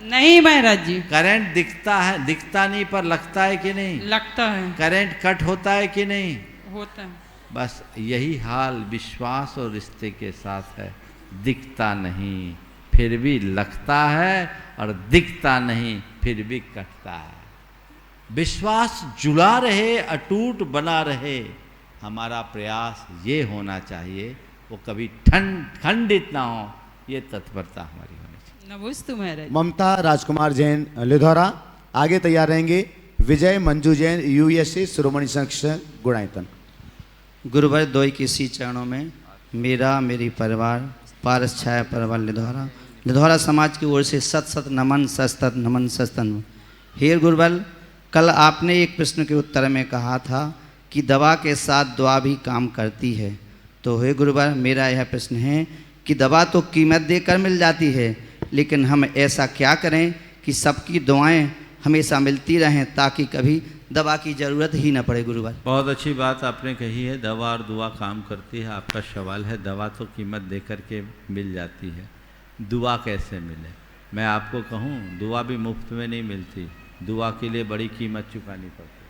नहीं महाराज जी। करंट दिखता है, दिखता नहीं पर लगता है कि नहीं? लगता है। करंट कट होता है कि नहीं? होता है। बस यही हाल विश्वास और रिश्ते के साथ है। दिखता नहीं फिर भी लगता है, और दिखता नहीं फिर भी कटता है। विश्वास जुड़ा रहे, अटूट बना रहे, हमारा प्रयास ये होना चाहिए, वो कभी खंडित ना हो, ये तत्परता हमारी होनी चाहिए। नमस्ते महाराज। ममता राजकुमार जैन लिधौरा, आगे तैयार रहेंगे विजय मंजू जैन यूएसए शिरोमणि संघ गुणायतन। गुरुवर दो किसी चरणों में मेरा, मेरी परिवार, पारस छाया परिवार लिधौरा, लिधौरा समाज की ओर से सत सत नमन, सत नमन, सत नमन। हे गुरुवर, कल आपने एक प्रश्न के उत्तर में कहा था कि दवा के साथ दुआ भी काम करती है। तो हे गुरुवर, मेरा यह प्रश्न है कि दवा तो कीमत देकर मिल जाती है, लेकिन हम ऐसा क्या करें कि सबकी दुआएं हमेशा मिलती रहें, ताकि कभी दवा की ज़रूरत ही न पड़े। गुरुवर, बहुत अच्छी बात आपने कही है, दवा और दुआ काम करती है। आपका सवाल है दवा तो कीमत दे करके मिल जाती है, दुआ कैसे मिले? मैं आपको कहूँ, दुआ भी मुफ्त में नहीं मिलती, दुआ के लिए बड़ी कीमत चुकानी पड़ती है।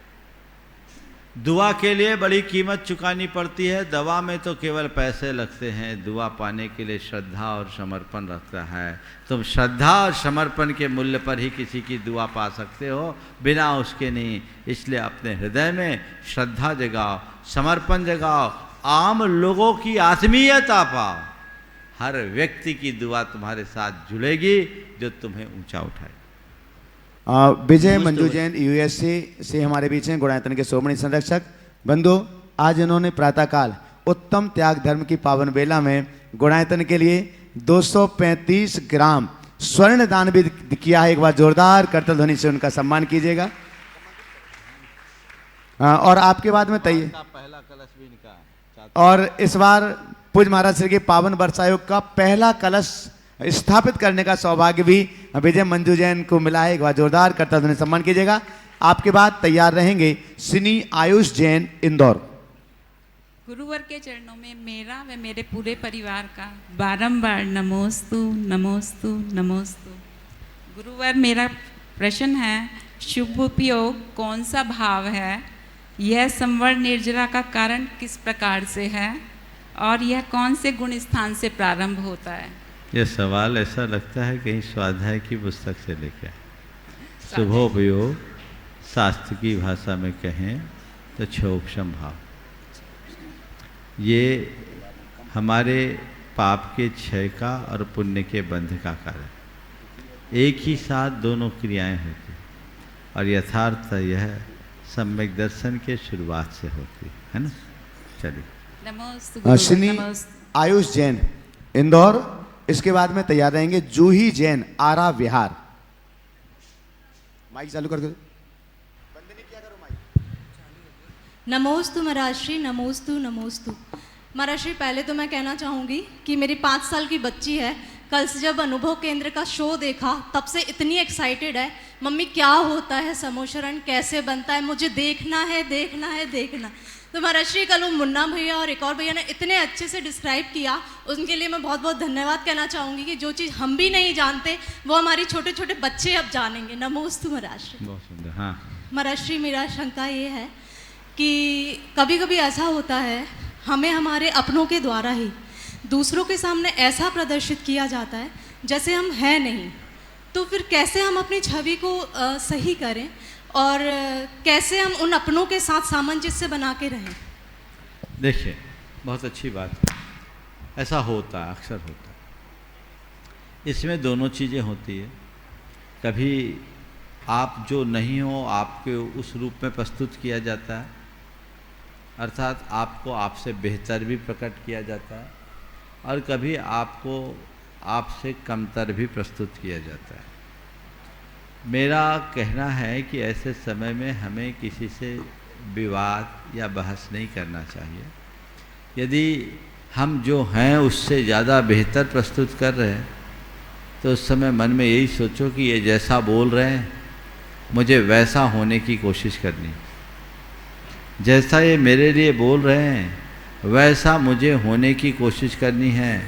दुआ के लिए बड़ी कीमत चुकानी पड़ती है। दवा में तो केवल पैसे लगते हैं, दुआ पाने के लिए श्रद्धा और समर्पण लगता है। तुम श्रद्धा और समर्पण के मूल्य पर ही किसी की दुआ पा सकते हो, बिना उसके नहीं। इसलिए अपने हृदय में श्रद्धा जगाओ, समर्पण जगाओ, आम लोगों की आत्मीयता पाओ। हर व्यक्ति की दुआ तुम्हारे साथ जुड़ेगी जो तुम्हें ऊंचा उठाए। विजय मंजू जैन यूएसए से हमारे बीच हैं, गुणायतन के शिरोमणि संरक्षक बंधु। आज इन्होंने प्रातःकाल उत्तम त्याग धर्म की पावन बेला में गुणायतन के लिए 235 ग्राम स्वर्ण दान भी किया है। एक बार जोरदार करतल ध्वनि से उनका सम्मान कीजिएगा। और आपके बाद में पहला कलश भी इनका, और इस बार पूज्य महाराज श्री के पावन वर्षायोग का पहला कलश स्थापित करने का सौभाग्य भी विजय मंजू जैन को मिला है। एक बार जोरदार करता हुए सम्मान कीजिएगा। आपके बाद तैयार रहेंगे सिनी आयुष जैन इंदौर। गुरुवर के चरणों में मेरा व मेरे पूरे परिवार का बारंबार नमोस्तु नमोस्तु नमोस्तु। गुरुवर, मेरा प्रश्न है, शुभ उपयोग कौन सा भाव है? यह संवर निर्जरा का कारण किस प्रकार से है और यह कौन से गुण स्थान से प्रारंभ होता है? यह सवाल ऐसा लगता है कहीं स्वाध्याय की पुस्तक से लेकर। शुभोपयोग शास्त्र की भाषा में कहें तो क्षोभक्षम भाव, ये हमारे पाप के क्षय का और पुण्य के बंध का कारण। एक ही साथ दोनों क्रियाएं होती और यथार्थ यह सम्यक दर्शन के शुरुआत से होती है ना। चलिए, सिनी आयुष जैन इंदौर। इसके बाद में तैयार रहेंगे जूही जैन आरा विहार। माइक चालू कर दो। नमोस्तु महाराजश्री, नमोस्तु नमोस्तु। महाराजश्री, पहले तो मैं कहना चाहूँगी कि मेरी 5 साल की बच्ची है, कल से जब अनुभव केंद्र का शो देखा तब से इतनी एक्साइटेड है, मम्मी क्या होता है समोशरण, कैसे बनता है, मुझे देखना है देखना है देखना। तो महाराजश्री कल वो मुन्ना भैया और एक और भैया ने इतने अच्छे से डिस्क्राइब किया, उनके लिए मैं बहुत बहुत धन्यवाद कहना चाहूँगी कि जो चीज़ हम भी नहीं जानते वो हमारे छोटे छोटे बच्चे अब जानेंगे। नमोस्तु महाराजश्री। बहुत सुंदर। हाँ महाराजश्री, मेरा शंका ये है कि कभी कभी ऐसा होता है हमें हमारे अपनों के द्वारा ही दूसरों के सामने ऐसा प्रदर्शित किया जाता है जैसे हम हैं नहीं, तो फिर कैसे हम अपनी छवि को सही करें और कैसे हम उन अपनों के साथ सामंजस्य बना के रहें? देखिए, बहुत अच्छी बात है। ऐसा होता है, अक्सर होता है। इसमें दोनों चीज़ें होती है। कभी आप जो नहीं हो आपके उस रूप में प्रस्तुत किया जाता है, अर्थात आपको आपसे बेहतर भी प्रकट किया जाता है, और कभी आपको आपसे कमतर भी प्रस्तुत किया जाता है। मेरा कहना है कि ऐसे समय में हमें किसी से विवाद या बहस नहीं करना चाहिए। यदि हम जो हैं उससे ज़्यादा बेहतर प्रस्तुत कर रहे हैं तो उस समय मन में यही सोचो कि ये जैसा बोल रहे हैं मुझे वैसा होने की कोशिश करनी, जैसा ये मेरे लिए बोल रहे हैं वैसा मुझे होने की कोशिश करनी है,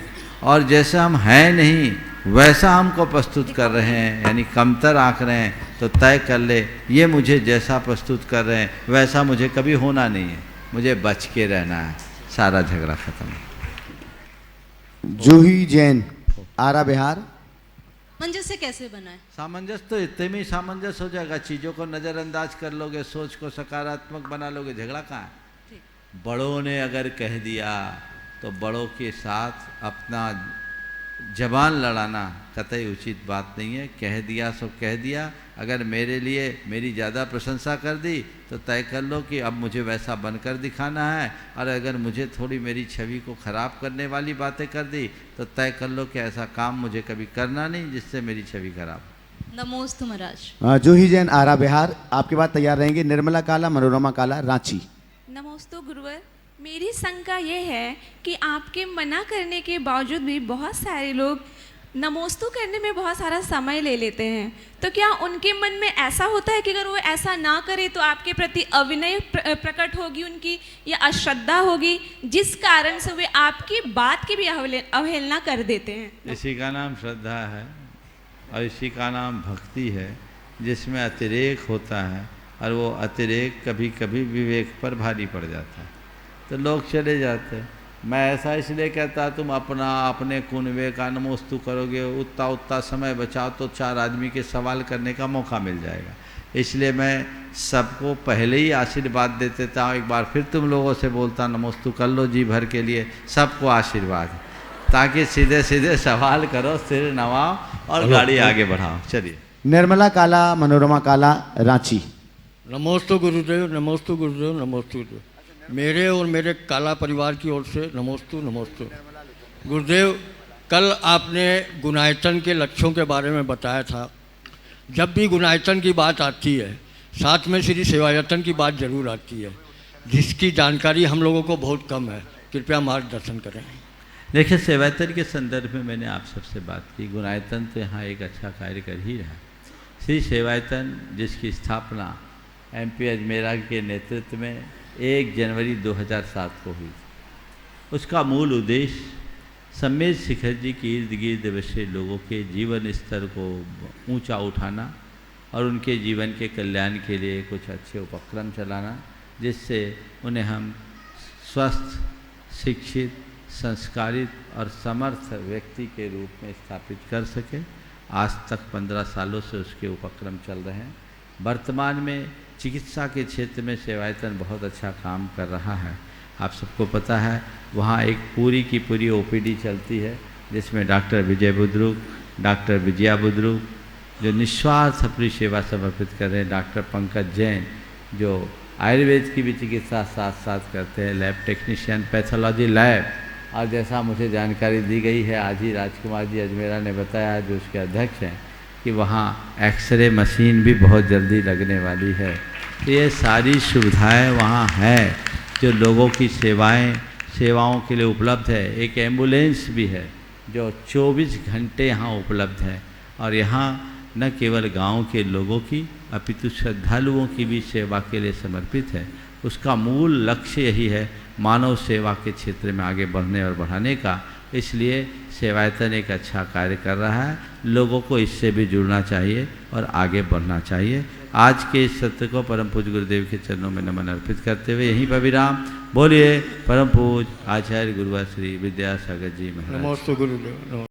और जैसा हम हैं नहीं वैसा हमको प्रस्तुत कर रहे हैं, यानी कमतर आंक रहे हैं, तो तय कर ले ये मुझे जैसा प्रस्तुत कर रहे हैं वैसा मुझे कभी होना नहीं है, मुझे बच के रहना है, सारा झगड़ा खत्म। जूही जैन आरा बिहार। सामंजस्य कैसे बनाए? सामंजस्य तो इतने में सामंजस्य हो जाएगा, चीज़ों को नज़रअंदाज कर लोगे, सोच को सकारात्मक बना लोगे, झगड़ा कहाँ है। बड़ों ने अगर कह दिया तो बड़ों के साथ अपना जबान लड़ाना कतई उचित बात नहीं है। कह दिया सो कह दिया। अगर मेरे लिए मेरी ज़्यादा प्रशंसा कर दी तो तय कर लो कि अब मुझे वैसा बनकर दिखाना है, और अगर मुझे थोड़ी मेरी छवि को ख़राब करने वाली बातें कर दी तो तय कर लो कि ऐसा काम मुझे कभी करना नहीं जिससे मेरी छवि खराब। नमोस्तु महाराज। जूही जैन आरा बिहार। आपके बाद तैयार रहेंगे निर्मला काला मनोरमा काला रांची। नमोस्तु गुरुवर। मेरी शंका ये है कि आपके मना करने के बावजूद भी बहुत सारे लोग नमोस्तु करने में बहुत सारा समय ले लेते हैं, तो क्या उनके मन में ऐसा होता है कि अगर वो ऐसा ना करे तो आपके प्रति अविनय प्रकट होगी उनकी, या अश्रद्धा होगी, जिस कारण से वे आपकी बात की भी अवहेलना कर देते हैं? इसी का नाम श्रद्धा है और इसी का नाम भक्ति है, जिसमें अतिरेक होता है, और वो अतिरेक कभी कभी विवेक पर भारी पड़ जाता है तो लोग चले जाते हैं। मैं ऐसा इसलिए कहता, तुम अपना अपने कुनबे का नमोस्तु करोगे, उतना उतना समय बचाओ तो 4 आदमी के सवाल करने का मौका मिल जाएगा। इसलिए मैं सबको पहले ही आशीर्वाद दे देता हूँ। एक बार फिर तुम लोगों से बोलता, नमोस्तु कर लो जी भर के लिए, सबको आशीर्वाद, ताकि सीधे सीधे सवाल करो, सिर नवाओ और गाड़ी आगे बढ़ाओ। चलिए। निर्मला काला मनोरमा काला रांची। नमोस्तु गुरुदेव, नमोस्तु गुरुदेव, नमोस्तु गुरुदेव। मेरे और मेरे काला परिवार की ओर से नमोस्तु नमोस्तु। गुरुदेव, कल आपने गुणायतन के लक्ष्यों के बारे में बताया था। जब भी गुणायतन की बात आती है साथ में श्री सेवायतन की बात जरूर आती है, जिसकी जानकारी हम लोगों को बहुत कम है। कृपया मार्गदर्शन करें। देखिए, सेवायतन के संदर्भ में मैंने आप सबसे बात की। गुणायतन तो यहाँ एक अच्छा कार्य कर ही रहा। श्री सेवायतन जिसकी स्थापना MP अजमेरा के नेतृत्व में 1 जनवरी 2007 को हुई, उसका मूल उद्देश्य सम्मेद शिखर जी के इर्द गिर्द बसे लोगों के जीवन स्तर को ऊंचा उठाना और उनके जीवन के कल्याण के लिए कुछ अच्छे उपक्रम चलाना, जिससे उन्हें हम स्वस्थ, शिक्षित, संस्कारित और समर्थ व्यक्ति के रूप में स्थापित कर सके। आज तक 15 सालों से उसके उपक्रम चल रहे हैं। वर्तमान में चिकित्सा के क्षेत्र में सेवायतन बहुत अच्छा काम कर रहा है। आप सबको पता है, वहाँ एक पूरी की पूरी OPD चलती है, जिसमें डॉक्टर विजय बुद्रुक, डॉक्टर विजया बुद्रुक जो निस्वार्थ अपनी सेवा समर्पित कर रहे हैं, डॉक्टर पंकज जैन जो आयुर्वेद की भी चिकित्सा साथ साथ करते हैं, लैब टेक्नीशियन, पैथोलॉजी लैब, और जैसा मुझे जानकारी दी गई है आज ही राजकुमार जी अजमेरा ने बताया, जो उसके अध्यक्ष हैं, कि वहाँ एक्सरे मशीन भी बहुत जल्दी लगने वाली है। तो ये सारी सुविधाएं वहाँ हैं जो लोगों की सेवाओं के लिए उपलब्ध है। एक एम्बुलेंस भी है जो 24 घंटे यहाँ उपलब्ध है, और यहाँ न केवल गांव के लोगों की अपितु श्रद्धालुओं की भी सेवा के लिए समर्पित है। उसका मूल लक्ष्य यही है, मानव सेवा के क्षेत्र में आगे बढ़ने और बढ़ाने का। इसलिए सेवायतन एक अच्छा कार्य कर रहा है। लोगों को इससे भी जुड़ना चाहिए और आगे बढ़ना चाहिए। आज के इस सत्र को परम पूज्य गुरुदेव के चरणों में नमन अर्पित करते हुए यहीं पर विराम। बोलिए परम पूज्य आचार्य गुरुवर श्री विद्यासागर जी महाराज। नमोस्तु गुरुदेव।